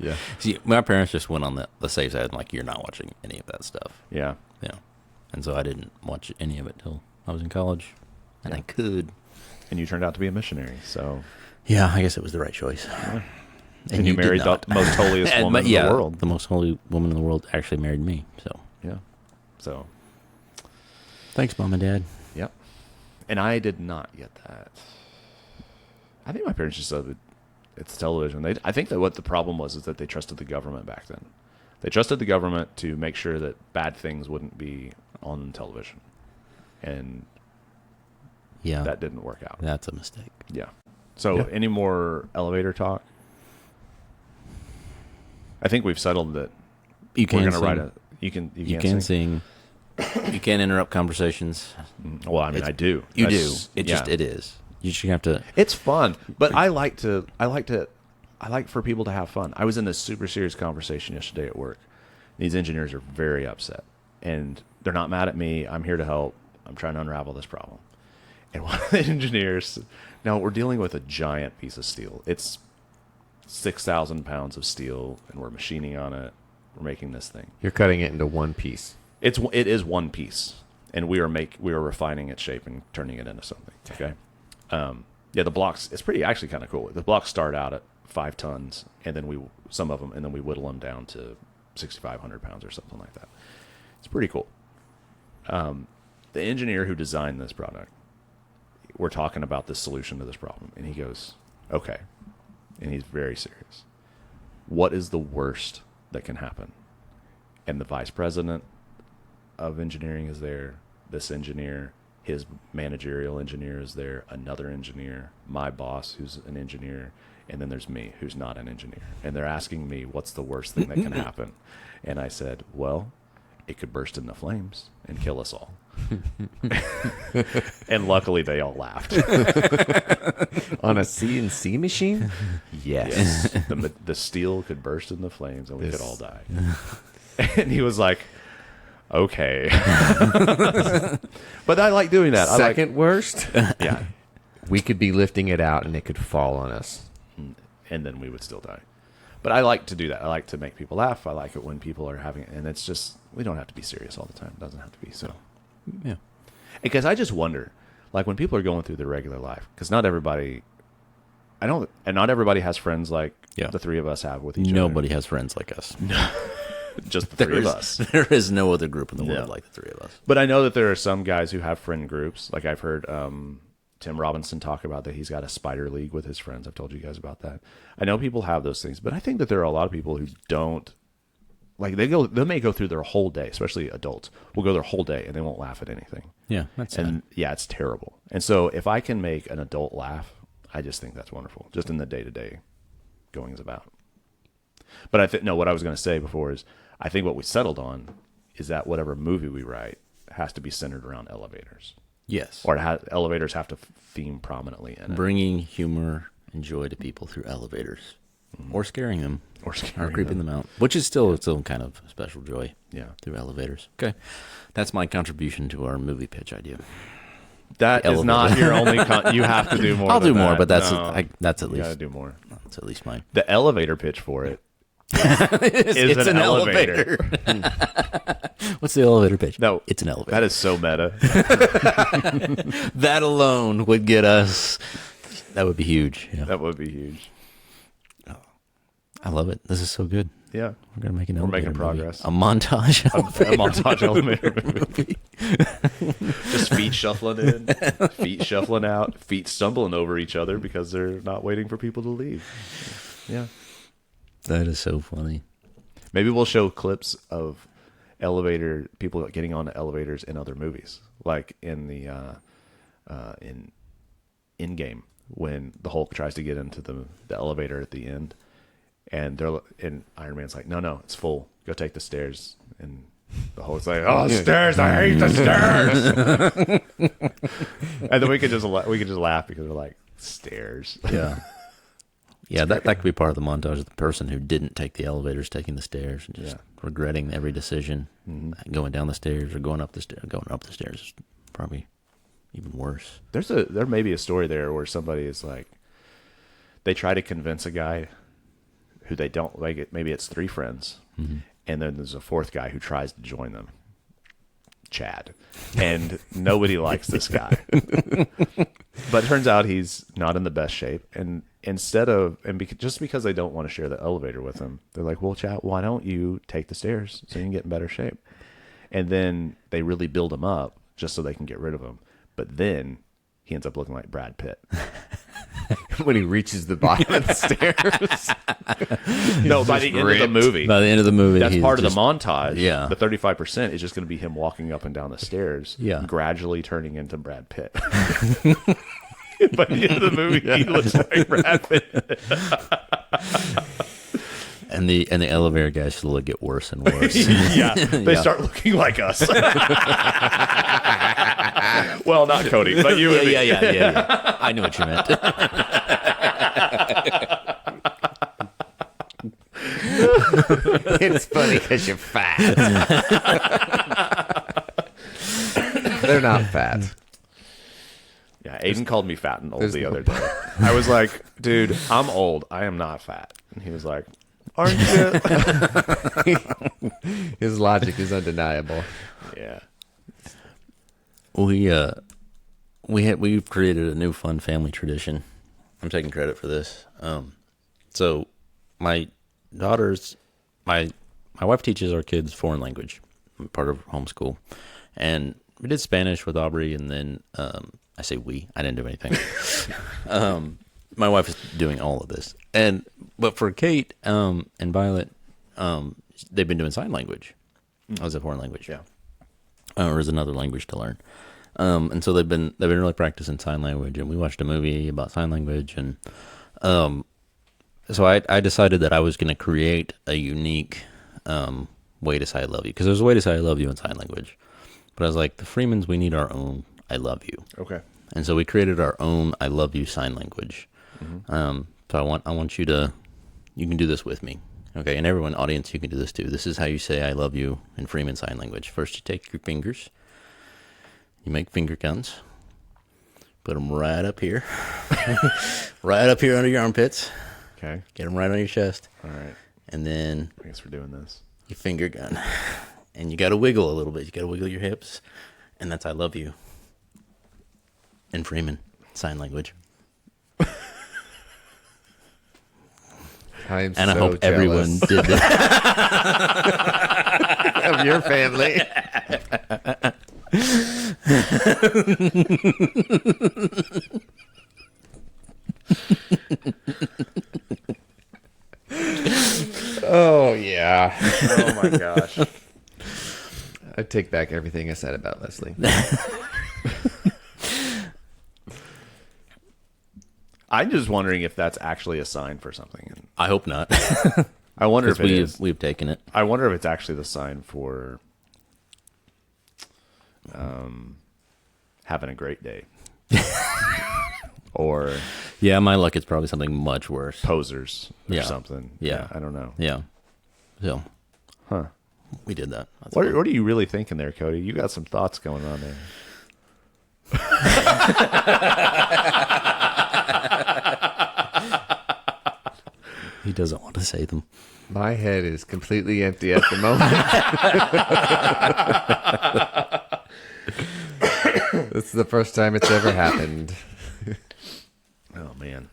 Yeah.
See, my parents just went on the safe side and like, you're not watching any of that stuff.
Yeah.
Yeah. And so I didn't watch any of it till I was in college. And I could.
And you turned out to be a missionary. So
Yeah, I guess it was the right choice.
and you
did
married the
not.
most holiest
And-
woman
but
in
yeah,
the world.
The most holy woman in the world actually married me. So
Yeah. So,
thanks, Mom and Dad.
yep. And I did not get that. I think my parents just said it's television. I think that what the problem was is that they trusted the government back then. They trusted the government to make sure that bad things wouldn't be on television. And
Yeah.
that didn't work out.
That's a mistake.
Yeah. So,
Yeah.
any more elevator talk? I think we've settled that
You
we're
can
going to write a. You can
sing. You can't interrupt conversations.
Well, I mean, I do.
You
That's-
do. It
yeah.
just it is. You just have to.
It's fun, but I like for people to have fun. I was in this super serious conversation yesterday at work. These engineers are very upset, and they're not mad at me. I'm here to help. I'm trying to unravel this problem. And one of the engineers, now we're dealing with a giant piece of steel. It's 6,000 pounds of steel, and we're machining on it. We're making this thing.
You're cutting it into one piece.
It is one piece, and we are refining its shape and turning it into something. Okay. Yeah, the blocks. It's pretty actually kind of cool. The blocks start out at 5 tons, and then we whittle them down to 6,500 pounds or something like that. It's pretty cool. The engineer who designed this product, we're talking about the solution to this problem, and he goes, "Okay," and he's very serious. What is the worst that can happen? And the vice president of engineering is there. This engineer, his managerial engineer is there. Another engineer, my boss, who's an engineer, and then there's me, who's not an engineer. And they're asking me, what's the worst thing that can happen? And I said, well, it could burst into flames and kill us all. And luckily, they all laughed.
On a CNC machine?
Yes, the steel could burst into flames and we could
This-
all die. And he was like, okay. But I like doing that.
Second worst?
Yeah.
We could be lifting it out and it could fall on us.
And then we would still die. But I like to do that. I like to make people laugh. I like it when people are having it. And it's just, we don't have to be serious all the time. It doesn't have to be. So,
Yeah.
because I just wonder, like when people are going through their regular life, because not everybody has friends like
Yeah.
the three of us have with each other.
Nobody has friends like us.
Just the three of us.
There is no other group in the world
Yeah.
like the three of us.
But I know that there are some guys who have friend groups. Like I've heard Tim Robinson talk about that he's got a spider league with his friends. I've told you guys about that. I know people have those things, but I think that there are a lot of people who don't. Like they may go through their whole day, especially adults will go their whole day and they won't laugh at anything.
Yeah, that's sad.
And yeah, it's terrible. And so if I can make an adult laugh, I just think that's wonderful. Just in the day-to-day goings about. But I think what I was going to say before is I think what we settled on is that whatever movie we write has to be centered around elevators.
Yes.
Or elevators have to theme prominently in it.
Bringing humor and joy to people through elevators. Or scaring them.
Or scaring
creeping them out. Which is still its own kind of special joy.
Yeah.
Through elevators. Okay. That's my contribution to our movie pitch idea.
That is not your only. You have to do more.
I'll
than
do more,
that.
but that's
No,
that's at
you got to
least
do more.
that's at least mine.
The elevator pitch for it
It's
is an elevator.
What's the elevator pitch?
No,
it's an elevator.
That is so meta.
That alone would get us. That would be huge. Yeah.
That would be huge.
I love it. This is so good.
Yeah,
We're gonna make an
we're
elevator
making
movie.
progress.
A montage.
A montage elevator movie. Just feet shuffling in, feet shuffling out, feet stumbling over each other because they're not waiting for people to leave. Yeah.
That is so funny.
Maybe we'll show clips of people getting on elevators in other movies, like in the in Endgame when the Hulk tries to get into the elevator at the end, and Iron Man's like, no, it's full. Go take the stairs, and the Hulk's like, oh, stairs! I hate the stairs. And then we could just laugh because we're like, stairs.
Yeah. Yeah, that could be part of the montage of the person who didn't take the elevators, taking the stairs, and just regretting every decision, going down the stairs or going up the stairs. Going up the stairs is probably even worse.
There may be a story there where somebody is like, they try to convince a guy who they don't like. Maybe it's three friends, and then there's a fourth guy who tries to join them, Chad, and nobody likes this guy. But it turns out he's not in the best shape, and just because they don't want to share the elevator with him, they're like, well, Chad, why don't you take the stairs so you can get in better shape? And then they really build him up just so they can get rid of him. But then he ends up looking like Brad Pitt.
When he reaches the bottom of the stairs.
No, by the end of the movie.
By the end of the movie,
That's
he's
part of
just-
the montage.
Yeah.
The 35% is just going to be him walking up and down the stairs,
Yeah.
gradually turning into Brad Pitt. By the end of the movie, he looks like Brad Pitt.
And the elevator guys slowly get worse and worse.
Yeah, they start looking like us. Well, not Cody, but you and me.
Yeah. I knew what you meant.
It's funny because you're fat. They're not fat.
Yeah, Aiden called me fat and old the other day. I was like, dude, I'm old. I am not fat. And he was like, aren't you?
His logic is undeniable.
Yeah.
We've created a new fun family tradition. I'm taking credit for this. So my daughters, my wife teaches our kids foreign language, part of homeschool, and we did Spanish with Aubrey, and then I say we. I didn't do anything. My wife is doing all of this, but for Kate and Violet, they've been doing sign language as a foreign language.
Yeah.
Or as another language to learn. And so they've been really practicing sign language, and we watched a movie about sign language, and so I decided that I was going to create a unique way to say I love you, because there's a way to say I love you in sign language, but I was like, the Freemans, we need our own I love you.
Okay.
And so we created our own I love you sign language. So I want you can do this with me. Okay, and everyone, audience, you can do this too. This is how you say I love you in Freeman Sign Language. First, you take your fingers, you make finger guns, put them right up here, right up here under your armpits.
Okay.
Get them right on your chest.
All right.
And then
I guess we're doing this.
you finger gun. And you got to wiggle a little bit. You got to wiggle your hips. And that's I love you in Freeman Sign Language.
I'm
And I
so
hope everyone
jealous
did that.
of your family. Oh yeah.
Oh my gosh.
I take back everything I said about Leslie.
I'm just wondering if that's actually a sign for something. And
I hope not.
I wonder if
Because
it is.
we've taken it.
I wonder if it's actually the sign for having a great day. Or
Yeah, my luck, it's probably something much worse.
posers or
Yeah.
something.
Yeah.
I don't know.
Yeah. So,
Huh.
we did that. That's
What
fun.
are you really thinking there, Cody? You got some thoughts going on there.
He doesn't want to say them.
My head is completely empty at the moment. This is the first time it's ever happened.
Oh man.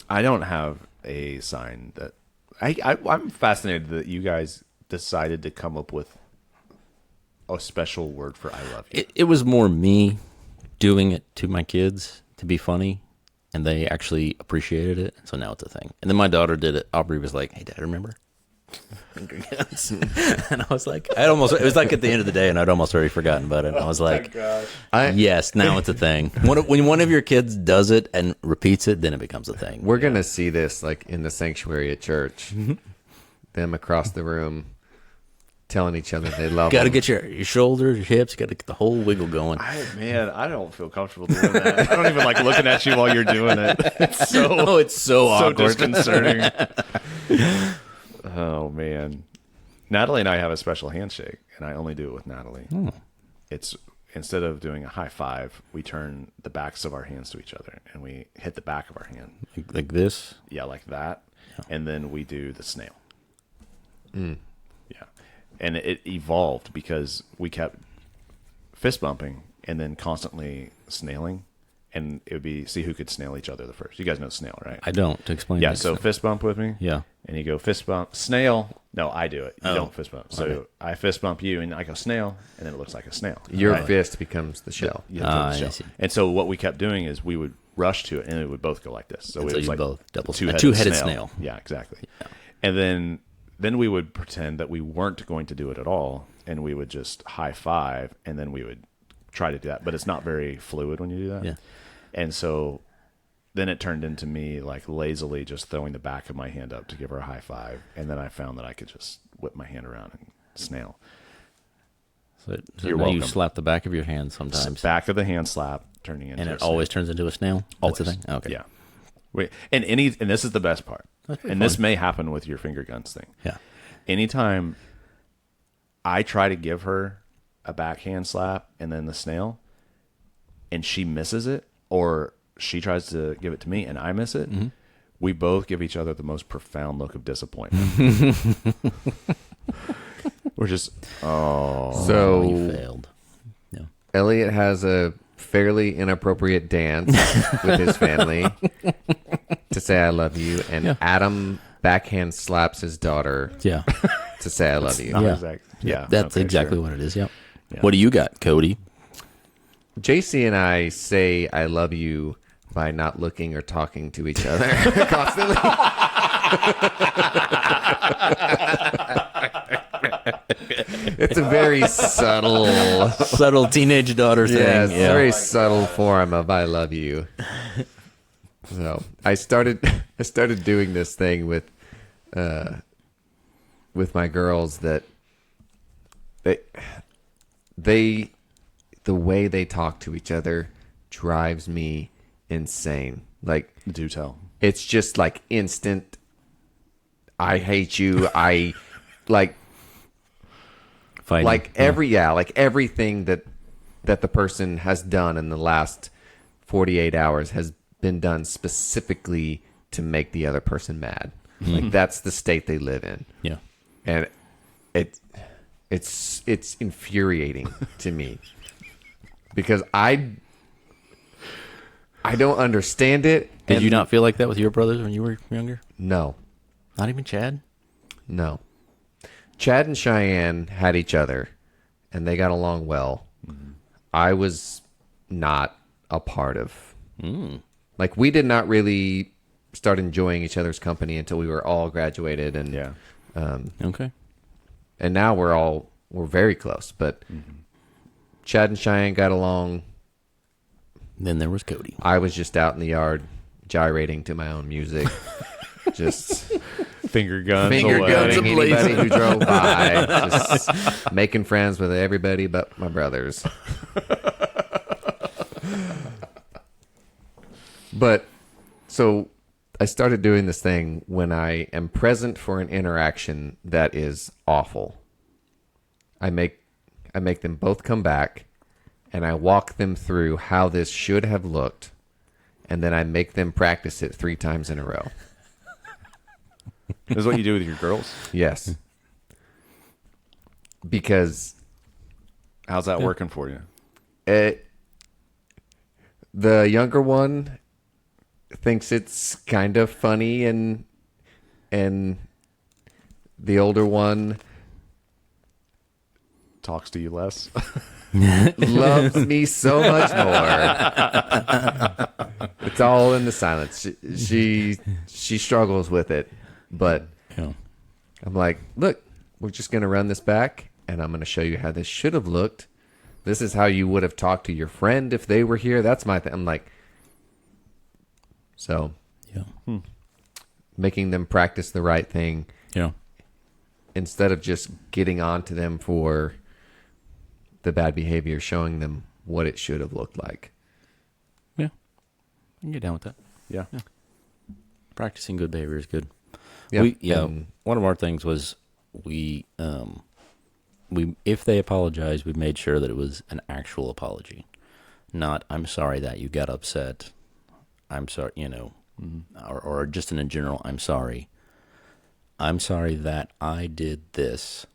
I don't have a sign that I'm fascinated that you guys decided to come up with a special word for I love you.
It was more me doing it to my kids to be funny, and they actually appreciated it. So now it's a thing. And then my daughter did it. Aubrey was like, "Hey, Dad, remember?" And I was like, it was like at the end of the day, and I'd almost already forgotten about it. And I was like, yes, now it's a thing. When one of your kids does it and repeats it, then it becomes a thing.
We're going to see this like in the sanctuary at church. Them across the room telling each other they love
Got to
them.
get your shoulders, your hips, got to get the whole wiggle going.
I don't feel comfortable doing that. I don't even like looking at you while you're doing it. It's so
Oh, it's so awkward.
disconcerting. Oh man. Natalie and I have a special handshake, and I only do it with Natalie. It's instead of doing a high five, we turn the backs of our hands to each other and we hit the back of our hand.
Like this.
Yeah, like that. And then we do the snail.
Mm.
Yeah. And it evolved because we kept fist bumping and then constantly snailing. And it would be see who could snail each other the first. You guys know snail, right?
I don't. To explain.
Yeah,
this.
so fist bump with me.
Yeah.
And you go fist bump, snail. No, I do it. You
Oh,
don't fist bump. So
okay.
I fist bump you, and I go snail, and then it looks like a snail.
Your
Right?
fist becomes the shell.
You hit the
I
shell.
see.
And so what we kept doing is we would rush to it, and it would both go like this. So
And
it
so
was
you
like
both
a
double- a
two-headed,
two-headed snail.
Yeah, exactly. Yeah. And then we would pretend that we weren't going to do it at all, and we would just high five, and then we would try to do that. But it's not very fluid when you do that.
Yeah.
And so then it turned into me like lazily just throwing the back of my hand up to give her a high five, and then I found that I could just whip my hand around and snail.
So
You're
now you
welcome.
slap the back of your hand sometimes,
Back of the hand slap turning into
and
a
it
snail.
always turns into a snail. That's the
Always.
thing. Okay.
Yeah. Wait, and this is the best part.
That's pretty
And this may happen with your finger guns thing.
Yeah.
Anytime I try to give her a backhand slap and then the snail, and she misses it, or she tries to give it to me and I miss it, we both give each other the most profound look of disappointment. We're just,
You
So
failed. Yeah.
Elliot has a fairly inappropriate dance with his family to say I love you, and
Yeah.
Adam backhand slaps his daughter
Yeah.
to say I love you.
not
Yeah.
exact. Yeah.
That's
okay,
exactly
sure.
what it is. Yep.
Yeah.
What do you got, Cody?
JC and I say I love you by not looking or talking to each other constantly. It's a very
Subtle teenage daughter thing.
yes,
Yeah.
very subtle form of I love you. So I started doing this thing with my girls that they the way they talk to each other drives me insane. Like,
Do tell.
it's just like instant I hate you. I like
Fighting.
like everything that the person has done in the last 48 hours has been done specifically to make the other person mad. Like, that's the state they live in.
Yeah.
And it's infuriating to me because I don't understand it.
Did
and
you not feel like that with your brothers when you were younger?
No.
Not even Chad?
No. Chad and Cheyenne had each other, and they got along well. I was not a part of. Like, we did not really start enjoying each other's company until we were all graduated, and
Yeah.
Okay.
and now we're very close. But Chad and Cheyenne got along.
Then there was Cody.
I was just out in the yard gyrating to my own music, just
Finger guns
finger
away.
gunning anybody who drove by, just making friends with everybody but my brothers. But so I started doing this thing when I am present for an interaction that is awful. I make them both come back, and I walk them through how this should have looked, and then I make them practice it 3 times in a row.
This is what you do with your girls?
Yes. Because
How's that working for you?
the younger one thinks it's kind of funny, and the older one
Talks to you less?
loves me so much more. It's all in the silence. She struggles with it, but
Yeah.
I'm like, look, we're just going to run this back, and I'm going to show you how this should have looked. This is how you would have talked to your friend if they were here. That's my thing. I'm like, so
Yeah.
making them practice the right thing
Yeah.
instead of just getting on to them for the bad behavior, showing them what it should have looked like.
Yeah. I can get down with that.
Yeah.
Practicing good behavior is good.
Yep.
One of our things was we if they apologized, we made sure that it was an actual apology, not "I'm sorry that you got upset." I'm sorry, or just in a general "I'm sorry." I'm sorry that I did this.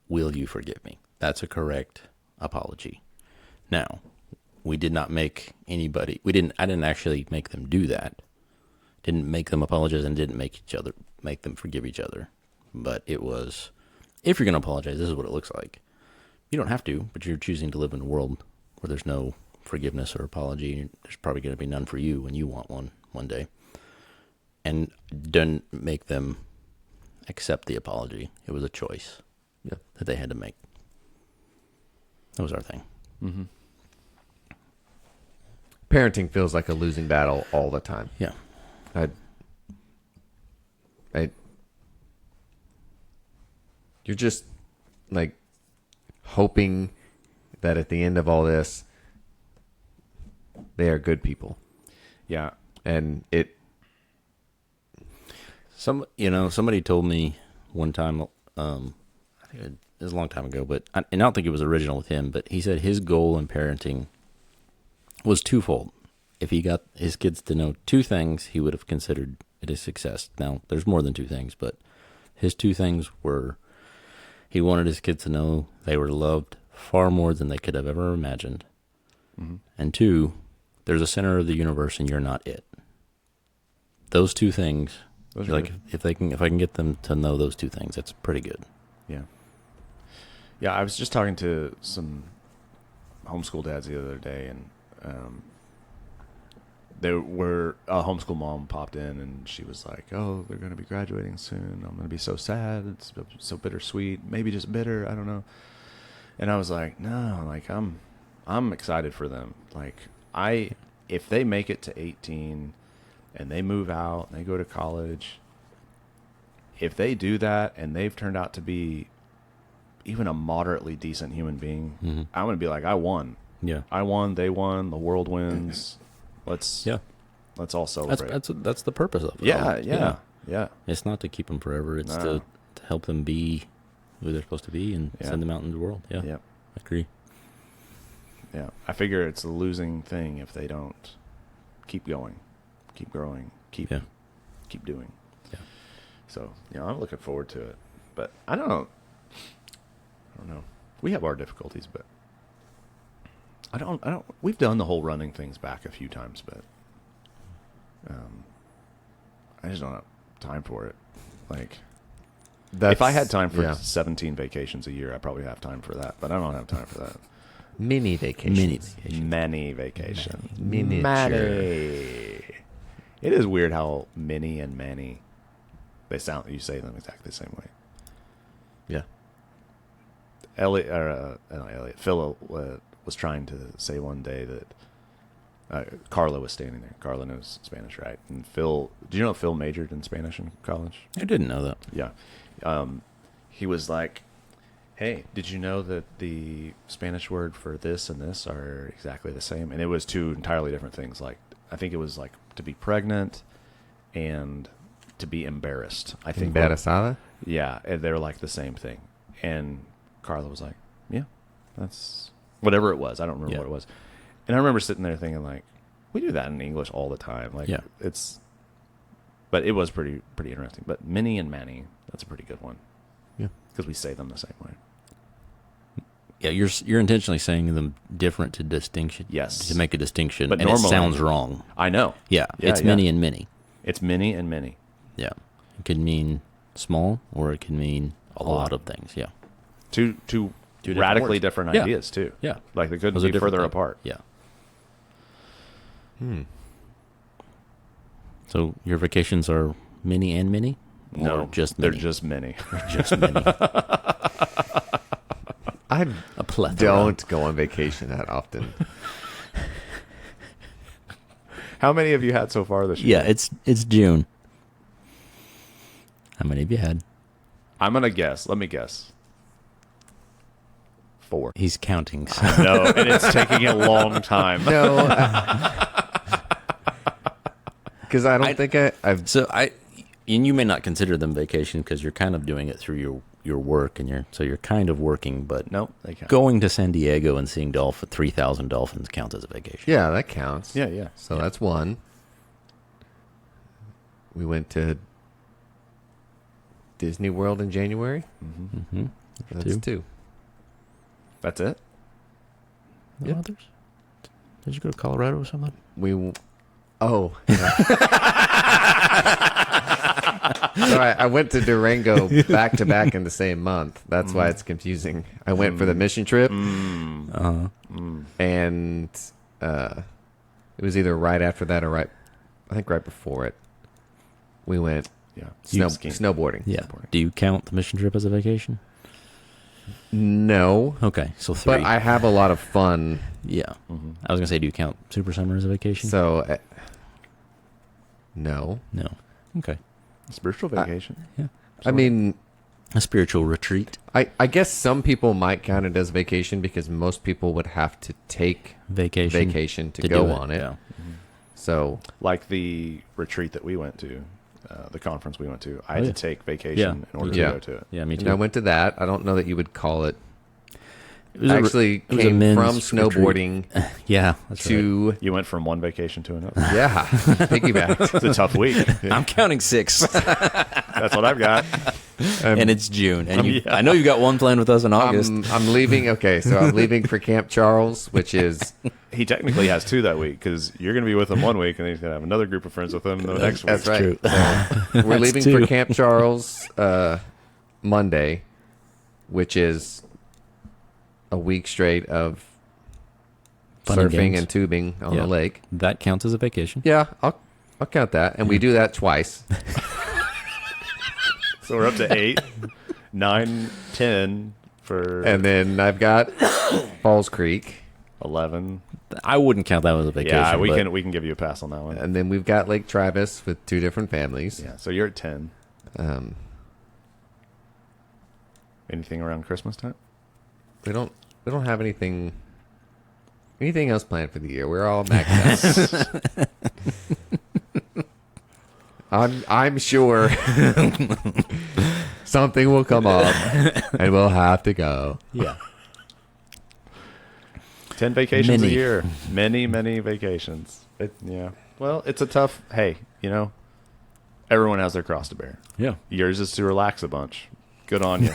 Will you forgive me? That's a correct apology. Now, we did not make anybody. I didn't actually make them do that. Didn't make them apologize and didn't make them forgive each other. But it was, if you're going to apologize, this is what it looks like. You don't have to, but you're choosing to live in a world where there's no forgiveness or apology. There's probably going to be none for you when you want one day. And don't make them accept the apology. It was a choice that they had to make. That was our thing.
Mm-hmm.
Parenting feels like a losing battle all the time.
Yeah.
You're just like hoping that at the end of all this, they are good people.
Yeah.
And
Somebody told me one time, I think it was a long time ago, and I don't think it was original with him, but he said his goal in parenting was twofold. If he got his kids to know 2 things, he would have considered it a success. Now, there's more than 2 things, but his 2 things were he wanted his kids to know they were loved far more than they could have ever imagined.
Mm-hmm.
And 2, there's a center of the universe and you're not it. Those 2 things, like if I can get them to know those 2 things, that's pretty good.
Yeah. Yeah, I was just talking to some homeschool dads the other day, and a homeschool mom popped in, and she was like, "Oh, they're going to be graduating soon. I'm going to be so sad. It's so bittersweet. Maybe just bitter. I don't know." And I was like, "No, like I'm excited for them. Like if they make it to 18 and they move out and they go to college, if they do that and they've turned out to be even a moderately decent human being, I'm going to be like, I won.
Yeah.
I won. They won. The world wins. Let's all celebrate.
That's the purpose of it.
Yeah.
It's not to keep them forever. It's to help them be who they're supposed to be and send them out into the world. Yeah.
Yeah.
I agree.
Yeah. I figure it's a losing thing if they don't keep going, keep growing, keep doing.
Yeah.
So, I'm looking forward to it. But I don't know. We have our difficulties, but I don't. We've done the whole running things back a few times, but I just don't have time for it. Like, if I had time for 17 vacations a year, I probably have time for that. But I don't have time for that.
Mini vacations.
Many vacations.
Miniature.
Many. It is weird how mini and many they sound. You say them exactly the same way.
Yeah.
Phil was trying to say one day that Carla was standing there. Carla knows Spanish, right? And Phil, do you know Phil majored in Spanish in college?
I didn't know that.
Yeah. He was like, hey, did you know that the Spanish word for this and this are exactly the same? And it was two entirely different things. Like, I think it was like to be pregnant and to be embarrassed. I think.
Embarazada?
Yeah, and they're like the same thing. And Carla was like, yeah, that's whatever it was. I don't remember what it was. And I remember sitting there thinking, like, we do that in English all the time. Like, but it was pretty interesting. But mini and many, that's a pretty good one.
Yeah.
Because we say them the same way.
Yeah, you're intentionally saying them different to distinction.
Yes.
To make a distinction,
But
and
normally,
it sounds wrong.
I know.
Yeah, it's mini and mini.
It's mini and mini.
Yeah, it could mean small, or it could mean a lot of things. Yeah,
Two radically
words.
different
Yeah.
ideas too.
Yeah,
like they couldn't
Those are
be
different
further
things.
apart.
Yeah. So your vacations are mini and mini?
No,
or just mini?
they're just mini.
Just mini.
I
A plethora.
don't go on vacation that often.
How many have you had so far this year?
Yeah, it's June. How many have you had?
I'm gonna guess. Let me guess. 4.
He's counting. So.
No, and it's taking a long time.
No. Because I don't think I've...
So and you may not consider them vacation because you're kind of doing it through your work, and you're kind of working, but
No, they can't.
going to San Diego and seeing 3,000 dolphins counts as a vacation.
Yeah, that counts.
Yeah.
So that's one. We went to Disney World in January.
Mm-hmm.
That's 2.
That's it.
No
Yeah.
others? Did you go to Colorado or something?
Oh. Yeah. So I went to Durango back to back in the same month. That's why it's confusing. I went for the mission trip, and it was either right after that or I think right before it. We went snowboarding.
Yeah. Do you count the mission trip as a vacation?
No,
Okay, so 3.
but I have a lot of fun.
Yeah. I was going to say, do you count Super Summer as a vacation?
So, no.
No. Okay.
Spiritual vacation.
Yeah.
I mean,
A spiritual retreat.
I guess some people might count it as vacation because most people would have to take
Vacation.
to
do
go on it.
Yeah.
So,
Like the retreat that we went to, the conference we went to. I had to take vacation
Yeah.
in order
Yeah.
to go to it.
Yeah, me
and
too.
I went to that. I don't know that you would call it.
It was
Actually,
it was a
came
men's
from
retreat.
snowboarding
Yeah, that's right.
to
You went from one vacation to another.
yeah, piggyback.
It's a tough week.
I'm counting 6,
That's what I've got.
and it's June. And I know you got one planned with us in August.
I'm leaving. Okay, so I'm leaving for Camp Charles, which is
He technically has 2 that week because you're going to be with him one week and then he's going to have another group of friends with him the next week.
that's right.
true.
So we're leaving
two.
for Camp Charles Monday, which is a week straight of
Fun and
surfing
games.
and tubing on
Yeah.
the lake.
That counts as a vacation.
Yeah, I'll count that, and we do that twice.
So we're up to 8, 9, 10 for
And then I've got Falls Creek,
11.
I wouldn't count that as a vacation.
Yeah, we
but
can give you a pass on that one.
and then we've got Lake Travis with 2 different families.
Yeah, so you're at 10.
Um,
Anything around Christmas time?
we don't have anything else planned for the year. We're all maxed out. I'm sure something will come up and we'll have to go.
yeah.
10 vacations
Many.
a year. Many vacations. Yeah. Well, it's a tough, hey, everyone has their cross to bear.
Yeah.
Yours is to relax a bunch. Good on you.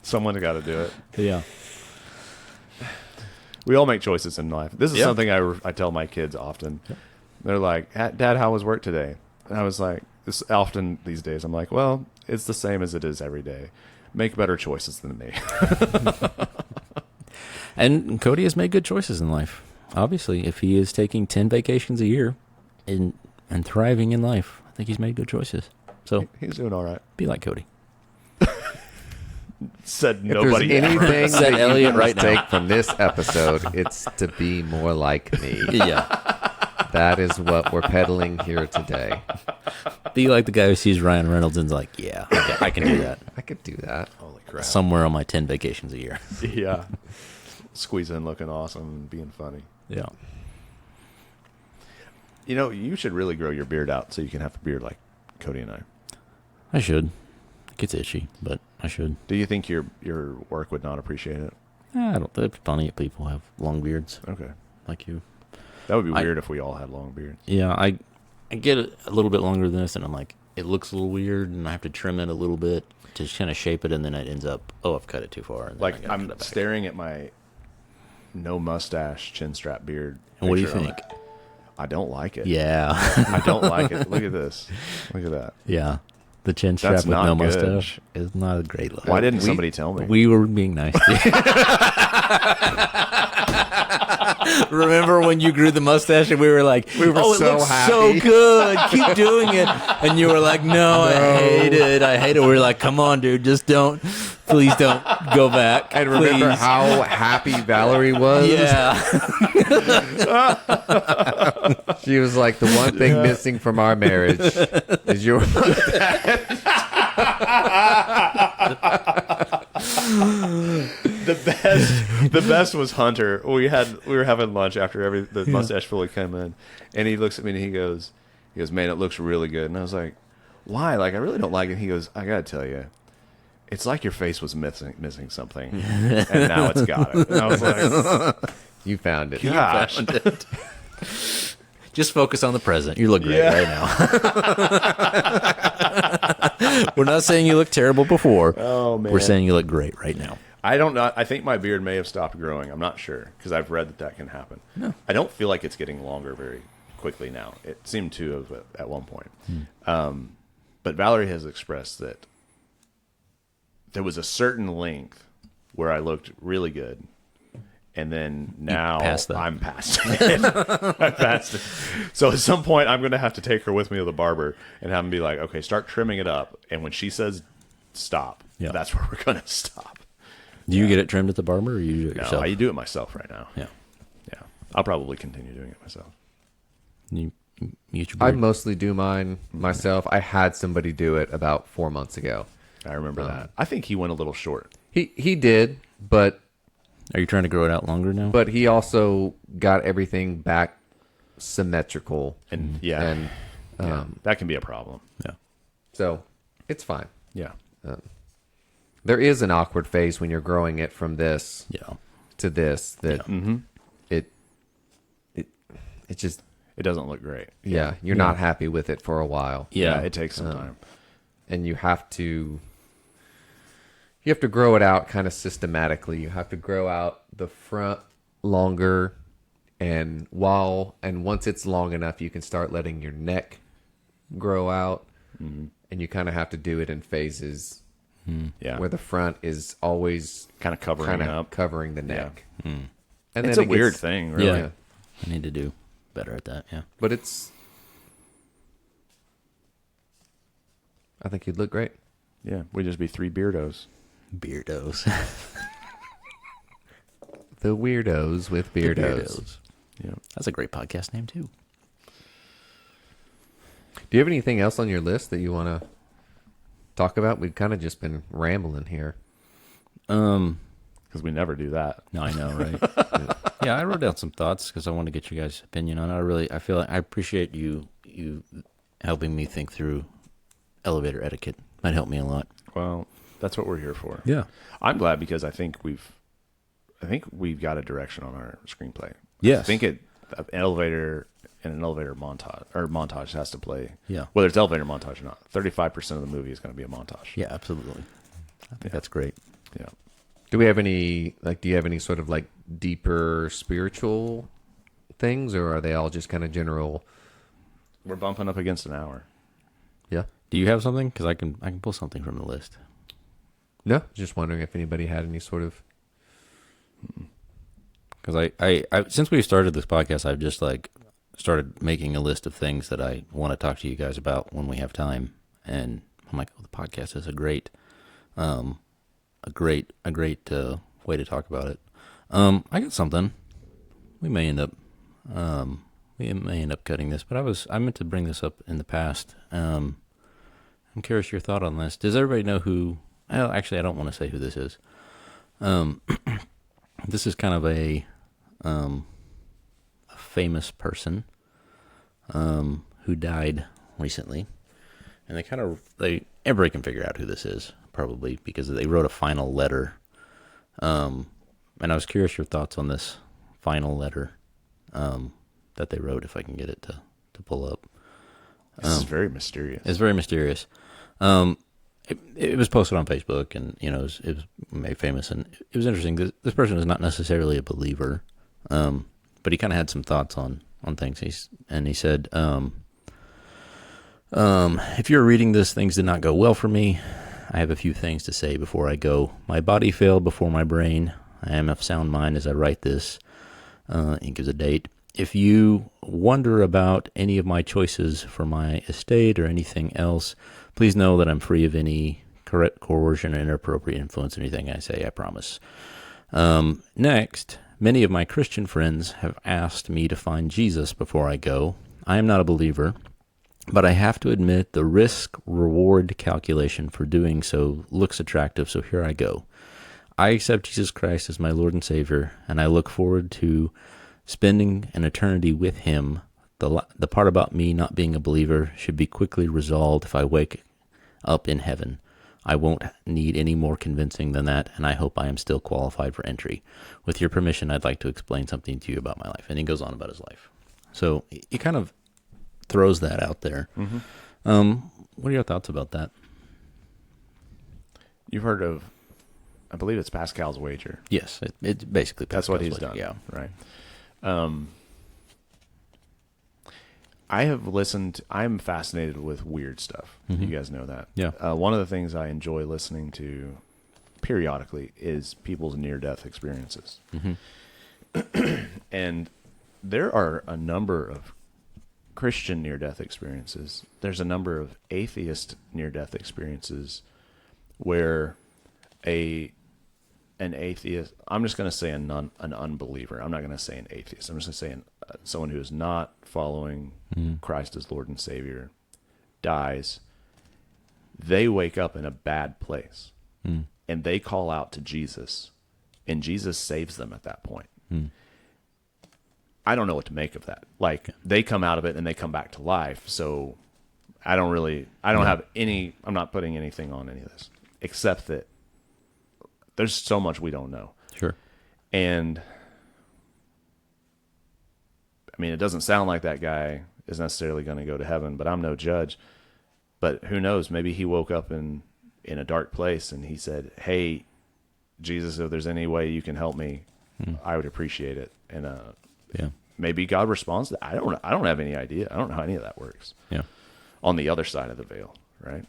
Someone got to do it.
Yeah.
We all make choices in life. This is
Yeah.
something I tell my kids often. They're like, Dad, how was work today? And I was like, this often these days, I'm like, well, it's the same as it is every day. Make better choices than me.
And Cody has made good choices in life. Obviously, if he is taking 10 vacations a year and thriving in life, I think he's made good choices. So
He's doing all right.
be like Cody.
Said
If
nobody
there's
ever.
anything
Said
that
Elliot
you
right
must take
now.
from this episode, it's to be more like me.
Yeah.
That is what we're peddling here today.
Be like the guy who sees Ryan Reynolds and's like, yeah, I can do that.
I could do that.
Holy crap.
Somewhere on my 10 vacations a year.
Yeah. Squeeze in looking awesome and being funny.
Yeah.
You know, you should really grow your beard out so you can have a beard like Cody and I.
I should. It gets itchy, but I should.
Do you think your work would not appreciate it?
I don't. It's funny if people have long beards
Okay.
like you.
That would be weird if we all had long beards.
Yeah, I get it a little bit longer than this, and I'm like, it looks a little weird, and I have to trim it a little bit to kind of shape it, and then it ends up, oh, I've cut it too far. And then I
Like,
gotta
I'm
cut it back.
staring at my no mustache, chin strap beard.
And what do you
picture. I'm
think?
like, I don't like it.
Yeah.
I don't like it. Look at this. Look at that.
Yeah. The chin strap
That's
with
not
no
good.
mustache is not a great look.
Why didn't somebody tell me?
We were being nice to you. Remember when you grew the mustache and we were like,
We were
oh, it
so
looks
happy."
so good. Keep doing it. And you were like, no, I hate it. I hate it. We were like, come on, dude. Just don't. Please don't go back.
And remember
Please.
how happy Valerie was?
Yeah.
She was like, the one thing missing from our marriage is your
The best was Hunter. We were having lunch after the mustache fully came in, and he looks at me and he goes, man, it looks really good. And I was like, why? Like, I really don't like it. He goes, I gotta tell you, it's like your face was missing something, and now it's got it. And I was like,
You found it.
gosh.
Just focus on the present. You look great right now. We're not saying you look terrible before.
Oh man,
We're saying you look great right now.
I don't know. I think my beard may have stopped growing. I'm not sure because I've read that can happen.
No.
I don't feel like it's getting longer very quickly now. It seemed to have at one point. But Valerie has expressed that there was a certain length where I looked really good. And then now
passed that.
I'm past it. I passed it. So at some point, I'm going to have to take her with me to the barber and have him be like, okay, start trimming it up. And when she says stop,
Yeah.
that's where we're going to stop.
Do you get it trimmed at the barber or you do it
No,
yourself?
I do it myself right now.
Yeah.
Yeah. I'll probably continue doing it myself.
You get your
I
beard.
mostly do mine myself. I had somebody do it about 4 months ago.
I remember that. I think he went a little short.
He did, but
Are you trying to grow it out longer now?
he also got everything back symmetrical,
And yeah,
and
yeah, that can be a problem.
Yeah.
so it's fine.
Yeah.
There is an awkward phase when you're growing it from this
Yeah.
to this that it just
It doesn't look great.
you're not happy with it for a while.
Yeah.
It takes some time.
And you have to grow it out kind of systematically. You have to grow out the front longer, and once it's long enough, you can start letting your neck grow out, and you kind of have to do it in phases.
Yeah.
Where the front is always
Kind of covering up.
covering the neck. And
It's
then
a weird thing, really.
Yeah. I need to do better at that. Yeah.
But I think you'd look great.
Yeah. We'd just be three beardos.
Beardos.
The weirdos with beardos.
Yeah.
That's a great podcast name too.
Do you have anything else on your list that you want to talk about? We've kind of just been rambling here.
Because we never do that.
No, I know, right? Yeah, I wrote down some thoughts because I want to get you guys' opinion on it. I feel like I appreciate you helping me think through elevator etiquette. That helped me a lot.
Well, that's what we're here for.
Yeah.
I'm glad because I think we've got a direction on our screenplay.
Yes.
I think an elevator montage has to play.
Yeah.
Whether it's elevator montage or not. 35% of the movie is going to be a montage.
Yeah, absolutely. I think that's great.
Yeah.
Do we have any, like, do you have any sort of, like, deeper spiritual things, or are they all just kind of general?
We're bumping up against an hour.
Yeah.
Do you have something? Because I can pull something from the list.
No, just wondering if anybody had any sort of.
Because I since we started this podcast, I've just like started making a list of things that I want to talk to you guys about when we have time, and I'm like, oh, the podcast is a great way to talk about it. I got something. We may end up cutting this, but I meant to bring this up in the past. I'm curious your thought on this. Does everybody know who? Well, actually, I don't want to say who this is. This is kind of a famous person who died recently, and everybody can figure out who this is probably because they wrote a final letter. And I was curious your thoughts on this final letter that they wrote. If I can get it to pull up.
This is very mysterious.
It's very mysterious. It was posted on Facebook, and it was made famous, and it was interesting. This person is not necessarily a believer, but he kind of had some thoughts on things. He said, if you're reading this, things did not go well for me. I have a few things to say before I go. My body failed before my brain. I am of sound mind as I write this. He gives a date. If you wonder about any of my choices for my estate or anything else, please know that I'm free of any coercion or inappropriate influence in anything I say, I promise. Next, many of my Christian friends have asked me to find Jesus before I go. I am not a believer, but I have to admit the risk-reward calculation for doing so looks attractive, so here I go. I accept Jesus Christ as my Lord and Savior, and I look forward to spending an eternity with Him. The part about me not being a believer should be quickly resolved if I wake up in heaven. I won't need any more convincing than that, and I hope I am still qualified for entry. With your permission, I'd like to explain something to you about my life. And he goes on about his life. So he kind of throws that out there. Mm-hmm. What are your thoughts about that?
You've heard of, I believe it's Pascal's wager.
Yes, it's basically
Pascal's what he's
wager.
done.
Yeah,
right. I have listened. I'm fascinated with weird stuff.
Mm-hmm.
You guys know that.
Yeah.
One of the things I enjoy listening to periodically is people's near-death experiences. Mm-hmm. And there are a number of Christian near-death experiences. There's a number of atheist near-death experiences where an atheist, I'm just going to say an unbeliever. I'm not going to say an atheist. I'm just going to say someone who is not following Christ as Lord and Savior dies. They wake up in a bad place, and they call out to Jesus, and Jesus saves them at that point. I don't know what to make of that. Like, they come out of it, and they come back to life, so I don't have any, I'm not putting anything on any of this, except that there's so much we don't know.
Sure.
And I mean, it doesn't sound like that guy is necessarily going to go to heaven, but I'm no judge. But who knows? Maybe he woke up in a dark place and he said, "Hey, Jesus, if there's any way you can help me, I would appreciate it." And maybe God responds to that. I don't have any idea. I don't know how any of that works.
Yeah.
On the other side of the veil, right?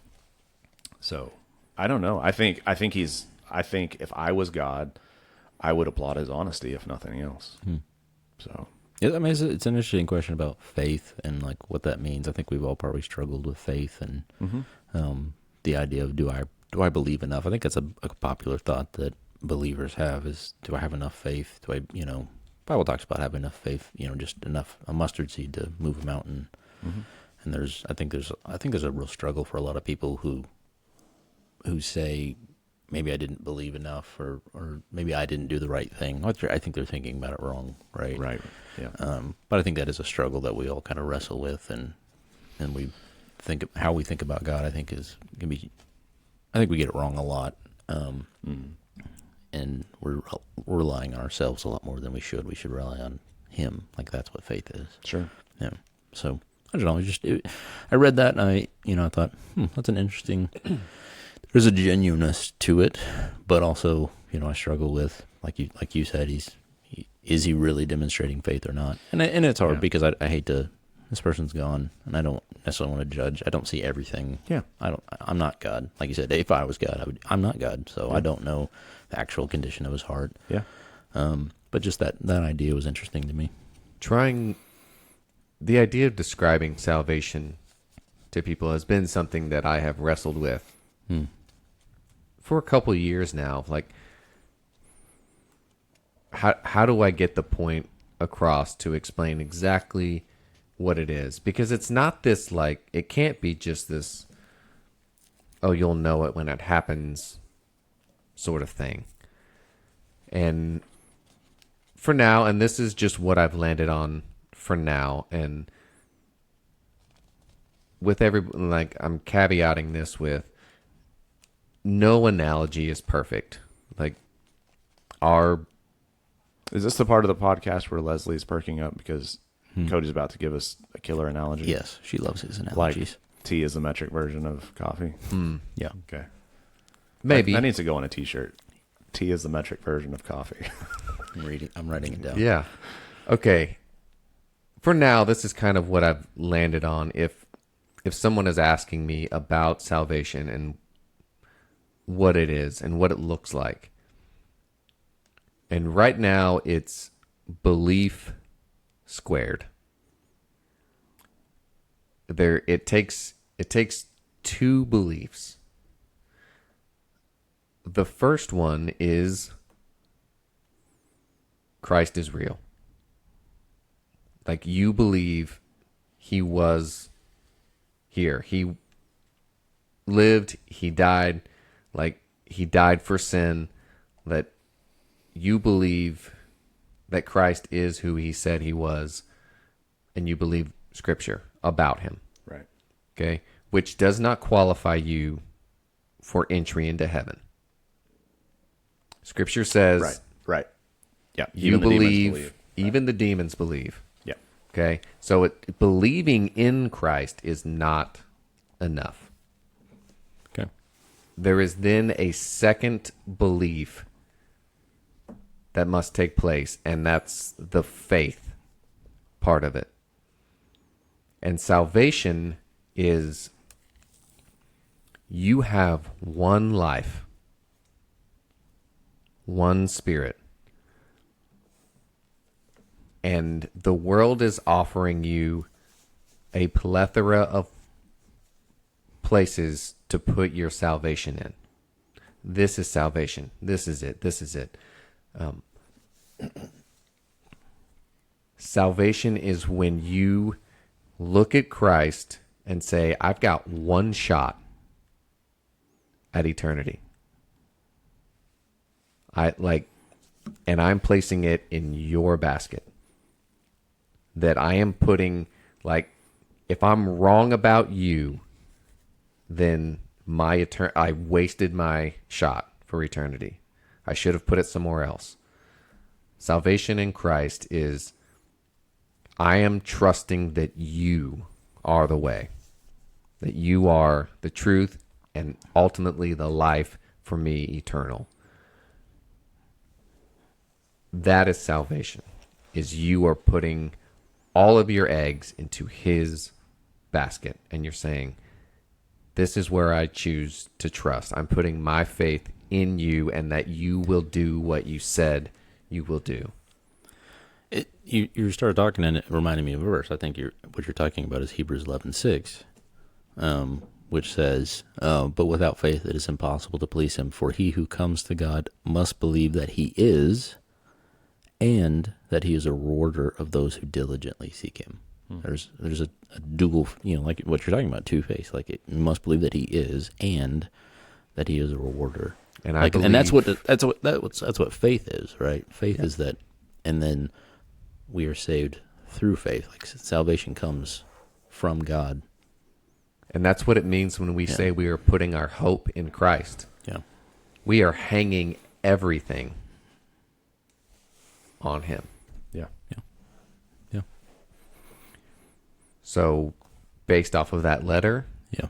So I don't know. I think if I was God, I would applaud his honesty, if nothing else. So,
yeah, I mean, it's an interesting question about faith and like what that means. I think we've all probably struggled with faith and the idea of do I believe enough? I think that's a popular thought that believers have is, do I have enough faith? Do I, Bible talks about having enough faith, just enough, a mustard seed to move a mountain. And I think there's a real struggle for a lot of people who say, maybe I didn't believe enough, or maybe I didn't do the right thing. I think they're thinking about it wrong, right?
Right. Yeah.
But I think that is a struggle that we all kind of wrestle with, and we think how we think about God. I think I think we get it wrong a lot, and we're relying on ourselves a lot more than we should. We should rely on Him. Like that's what faith is.
Sure.
Yeah. So I don't know. I read that and I thought, that's an interesting. There's a genuineness to it, but also I struggle with. Like you said, is he really demonstrating faith or not? And it's hard because I hate to. This person's gone, and I don't necessarily want to judge. I don't see everything.
Yeah.
I'm not God. Like you said, if I was God, I'm not God, so I don't know the actual condition of his heart.
Yeah.
But just that idea was interesting to me.
Trying the idea of describing salvation to people has been something that I have wrestled with for a couple of years now. Like, how do I get the point across to explain exactly what it is? Because it's not this, like, it can't be just this, oh, you'll know it when it happens sort of thing. And for now, and this is just what I've landed on for now, and with like, I'm caveating this with no analogy is perfect. Like,
is this the part of the podcast where Leslie's perking up because Cody's about to give us a killer analogy?
Yes, she loves his analogies.
Like tea is the metric version of coffee.
Yeah.
Okay.
maybe.
That needs to go on a T-shirt. Tea is the metric version of coffee.
I'm writing it down.
Yeah. Okay. For now, this is kind of what I've landed on. If someone is asking me about salvation and what it is and what it looks like, and right now it's belief squared. It takes two beliefs. The first one is Christ is real. Like, you believe he was here. He lived, he died, like, he died for sin. That you believe that Christ is who he said he was, and you believe Scripture about him.
Right.
Okay? Which does not qualify you for entry into heaven. Scripture says,
Right. Yeah.
you
Even the demons
believe, even the demons believe.
Yeah.
Okay? So believing in Christ is not enough.
Okay.
There is then a second belief that must take place, and that's the faith part of it. And salvation is, you have one life, one spirit, and the world is offering you a plethora of places to put your salvation in. This is salvation. This is it. This is it. Salvation is when you look at Christ and say, I've got one shot at eternity. And I'm placing it in your basket. That I am putting, like, if I'm wrong about you, then I wasted my shot for eternity. I should have put it somewhere else. Salvation in Christ is, I am trusting that you are the way, that you are the truth, and ultimately the life for me eternal. That is salvation, is you are putting all of your eggs into his basket, and you're saying, this is where I choose to trust. I'm putting my faith in you, and that you will do what you said you will do.
You started talking, and it reminded me of a verse. I think what you're talking about is Hebrews 11:6, which says, but without faith it is impossible to please him, for he who comes to God must believe that he is, and that he is a rewarder of those who diligently seek him. There's a dual, like what you're talking about, two-faced. Like, you must believe that he is, and that he is a rewarder. And that's what faith is, right? Faith is that, and then we are saved through faith. Like, salvation comes from God.
And that's what it means when we say we are putting our hope in Christ.
Yeah.
We are hanging everything on him.
Yeah.
Yeah. Yeah.
So, based off of that letter,
Yeah.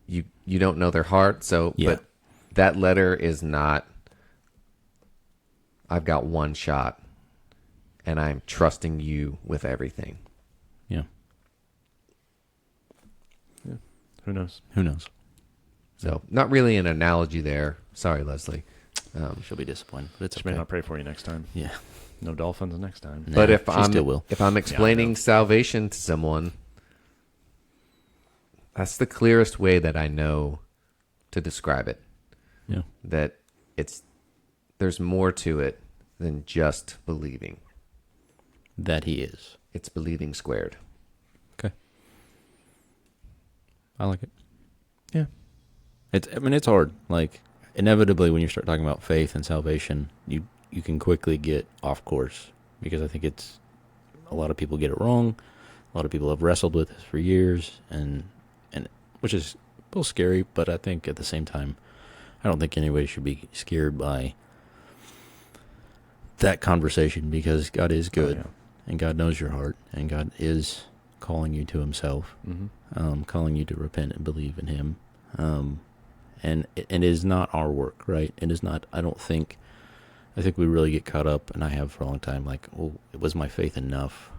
you don't know their heart. So,
Yeah.
but that letter is not, I've got one shot and I'm trusting you with everything.
Yeah.
Who knows?
Who knows?
So not really an analogy there. Sorry, Leslie.
She'll be disappointed, but it's
She
okay.
may not pray for you next time.
Yeah.
No dolphins next time.
But
Nah,
if
she still will.
I'm explaining
know.
salvation to someone, that's the clearest way that I know to describe it.
Yeah.
That there's more to it than just believing.
That he is.
It's believing squared.
Okay. I like it.
Yeah.
It's hard. Like, inevitably, when you start talking about faith and salvation, you can quickly get off course, because I think a lot of people get it wrong. A lot of people have wrestled with this for years, and which is both scary, but I think at the same time, I don't think anybody should be scared by that conversation, because God is good,
yeah.
and God knows your heart, and God is calling you to himself, calling you to repent and believe in him. And it is not our work, right? It is not, I think we really get caught up, and I have for a long time, like, well, was my faith enough?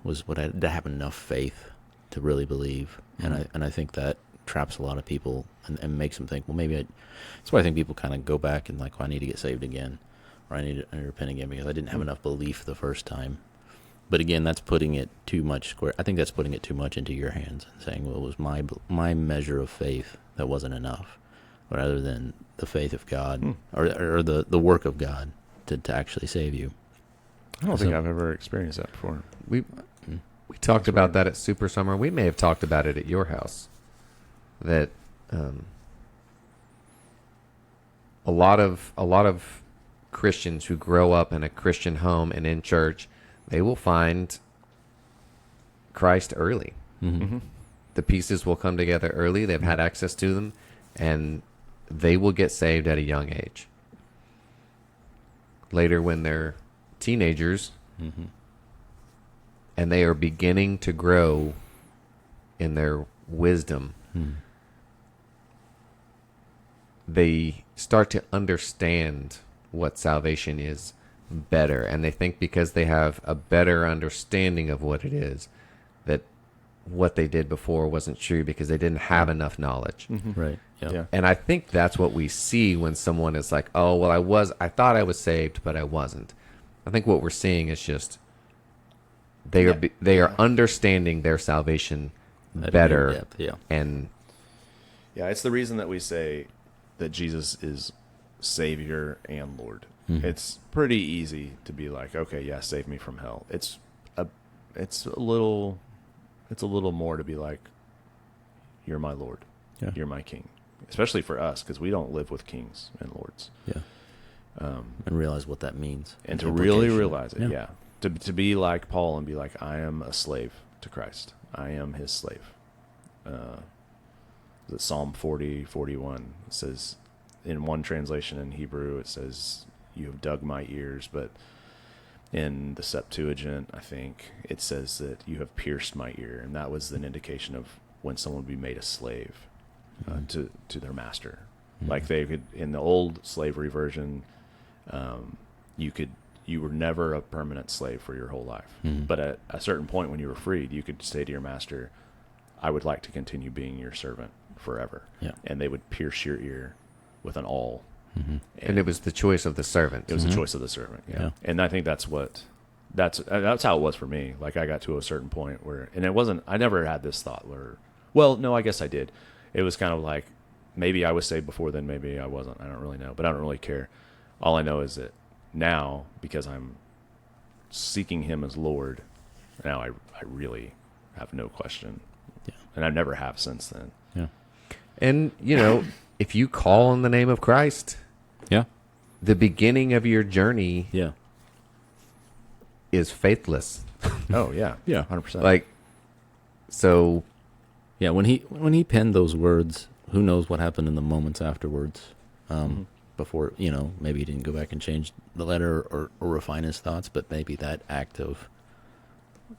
Did I have enough faith to really believe? And I think that traps a lot of people and makes them think, well, that's why I think people kind of go back and like, well, I need to get saved again, or I need to repent again because I didn't have enough belief the first time. But again, that's putting it too much I think that's putting it too much into your hands and saying, well, it was my measure of faith that wasn't enough, rather than the faith of God or the work of God to actually save you.
I don't think I've ever experienced that before.
We talked about that at Super Summer. We may have talked about it at your house. That a lot of Christians who grow up in a Christian home and in church, they will find Christ early.
Mm-hmm.
The pieces will come together early. They've had access to them, and they will get saved at a young age. Later, when they're teenagers, and they are beginning to grow in their wisdom, they start to understand what salvation is better. And they think because they have a better understanding of what it is, that what they did before wasn't true because they didn't have enough knowledge.
Right.
Yeah.
And I think that's what we see when someone is like, oh, well, I thought I was saved, but I wasn't. I think what we're seeing is just they are understanding their salvation
At a
better.
new depth, yeah.
And
Yeah, it's the reason that we say that Jesus is Savior and Lord. It's pretty easy to be like, okay, yeah, save me from hell. It's a little more to be like, you're my Lord, you're my King, especially for us because we don't live with kings and lords.
Yeah. And realize what that means.
And
The
to really
implication.
realize it, yeah. To be like Paul and be like, I am a slave to Christ. I am his slave. Psalm 40:41 says, in one translation in Hebrew, it says, you have dug my ears, but in the Septuagint, I think, it says that you have pierced my ear. And that was an indication of when someone would be made a slave to their master. Like they could, in the old slavery version, you were never a permanent slave for your whole life. But at a certain point when you were freed, you could say to your master, I would like to continue being your servant forever.
Yeah.
And they would pierce your ear with an awl.
and it was the choice of the servant.
It was the choice of the servant. Yeah. And I think that's how it was for me. Like I got to a certain point where, and it wasn't, I never had this thought where, well, no, I guess I did. It was kind of like, maybe I was saved before then, maybe I wasn't. I don't really know, but I don't really care. All I know is that now, because I'm seeking him as Lord, now I really have no question.
Yeah.
And I never have since then.
Yeah.
And, if you call on the name of Christ,
Yeah.
the beginning of your journey
Yeah.
is faithless.
Oh, yeah.
Yeah.
100%.
So
Yeah. When he penned those words, who knows what happened in the moments afterwards, before, maybe he didn't go back and change the letter or refine his thoughts, but maybe that act of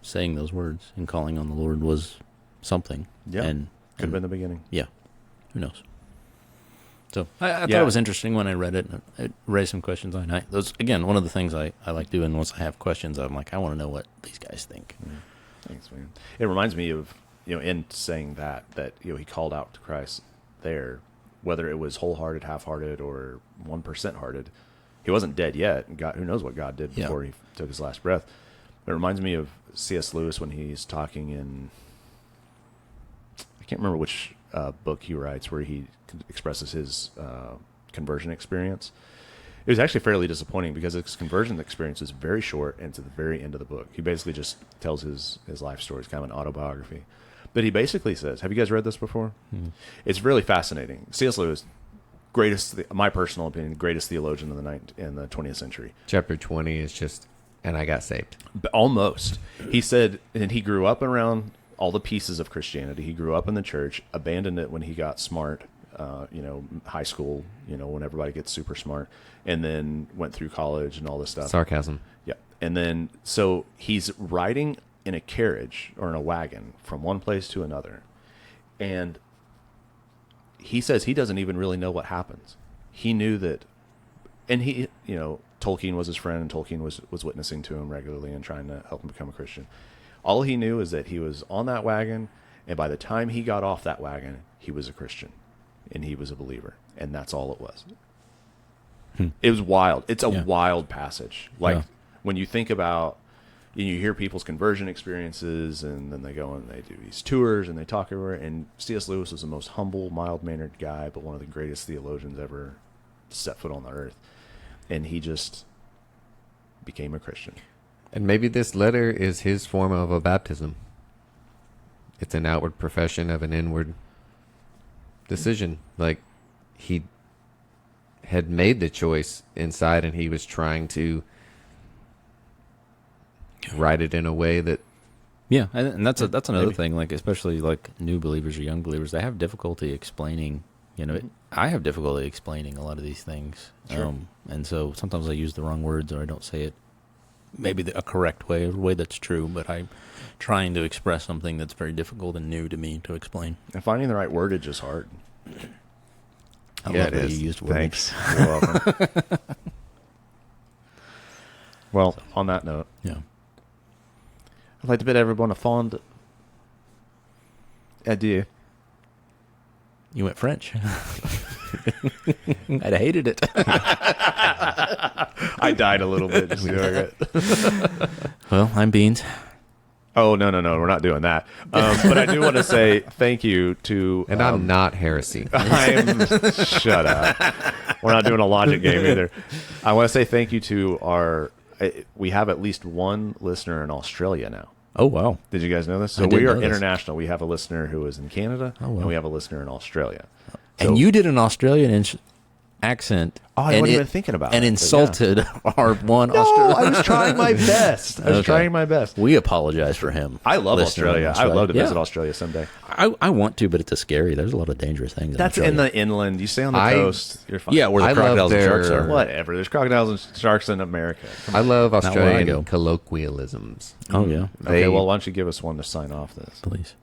saying those words and calling on the Lord was something.
Yeah.
And
Could have been the beginning.
Yeah. Who knows? So I thought it was interesting when I read it. It raised some questions. Those again, one of the things I like doing once I have questions, I'm like, I want to know what these guys think.
Thanks, man. It reminds me of, in saying that he called out to Christ there, whether it was wholehearted, half-hearted, or 1% hearted. He wasn't dead yet. And God, who knows what God did before he took his last breath. It reminds me of C.S. Lewis when he's talking in, I can't remember which book he writes, where he expresses his conversion experience. It was actually fairly disappointing because his conversion experience is very short and it's at the very end of the book. He basically just tells his life story. It's kind of an autobiography. But he basically says, have you guys read this before? Mm-hmm. It's really fascinating. C.S. Lewis, my personal opinion, greatest theologian in the 20th century.
Chapter 20 is just, and I got saved.
But almost. He said, and he grew up around all the pieces of Christianity. He grew up in the church, abandoned it when he got smart, high school, when everybody gets super smart, and then went through college and all this stuff.
Sarcasm.
Yeah. And then, so he's riding in a carriage or in a wagon from one place to another. And he says he doesn't even really know what happens. He knew that, and he, Tolkien was his friend, and Tolkien was witnessing to him regularly and trying to help him become a Christian. All he knew is that he was on that wagon, and by the time he got off that wagon, he was a Christian, and he was a believer, and that's all it was. It was wild. It's a wild passage. When you think about, you hear people's conversion experiences, and then they go and they do these tours, and they talk everywhere, and C.S. Lewis was the most humble, mild-mannered guy, but one of the greatest theologians ever set foot on the earth, and he just became a Christian.
And maybe this letter is his form of a baptism. It's an outward profession of an inward decision. Like, he had made the choice inside, and he was trying to write it in a way that...
Yeah, and that's another thing, like, especially, like, new believers or young believers, they have difficulty explaining, I have difficulty explaining a lot of these things.
Sure.
And so sometimes I use the wrong words, or I don't say it maybe a correct way, or a way that's true, but I'm trying to express something that's very difficult and new to me to explain.
And finding the right wordage is hard.
I love that you used wordage.
Thanks. You're welcome. Well, on that note,
yeah,
I'd like to bid everyone a fond adieu.
You went French. I'd hated it.
I died a little bit just doing it.
Well, I'm Beans.
Oh, no, we're not doing that. But I do want to say thank you to...
And I'm not heresy.
Shut up. We're not doing a logic game either. I want to say thank you to our... We have at least one listener in Australia now.
Oh, wow.
Did you guys know this? So we are international. We have a listener who is in Canada, and we have a listener in Australia. So,
and you did an Australian accent.
Oh, I wasn't even thinking about it.
And insulted our one
Australian. I was trying my best. Trying my best.
We apologize for him.
I love Australia. I would love to visit Australia someday.
I want to, but it's scary. There's a lot of dangerous things.
That's in the inland. You stay on the coast. You're fine.
Yeah, where the crocodiles and sharks are.
Whatever. There's crocodiles and sharks in America.
I love Australian colloquialisms.
Oh, yeah.
Okay, well, why don't you give us one to sign off this?
Please.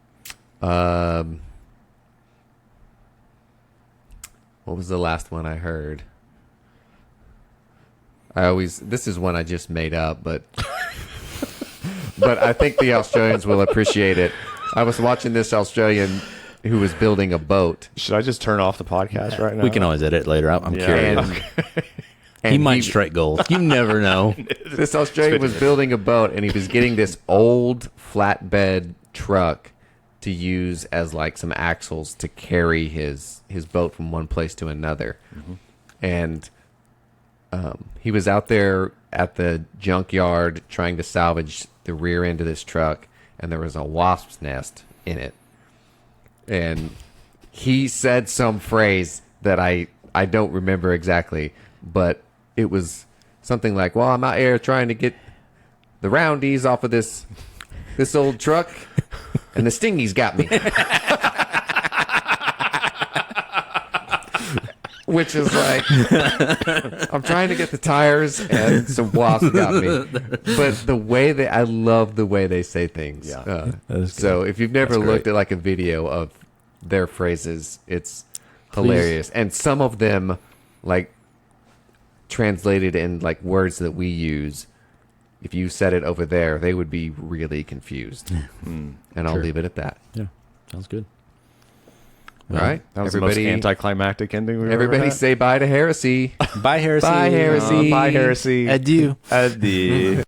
What was the last one I heard? This is one I just made up, but but I think the Australians will appreciate it. I was watching this Australian who was building a boat.
Should I just turn off the podcast right now?
We can always edit later. I'm curious. And he might strike gold. You never know.
This Australian was building a boat, and he was getting this old flatbed truck to use as like some axles to carry his boat from one place to another. Mm-hmm. And he was out there at the junkyard trying to salvage the rear end of this truck, and there was a wasp's nest in it. And he said some phrase that I don't remember exactly, but it was something like, well, I'm out here trying to get the roundies off of this old truck, and the stingies got me. Which is like, I'm trying to get the tires, and some wasps got me. But I love the way they say things.
Yeah.
So if you've never looked at like a video of their phrases, it's hilarious. And some of them, like, translated in, like, words that we use, if you said it over there, they would be really confused. And I'll leave it at that.
Yeah, sounds good.
All right.
That was the most anticlimactic ending we've
Everybody
ever had.
say bye to heresy.
Bye, Heresy.
Bye, Heresy.
Bye, Heresy.
Adieu.
Adieu.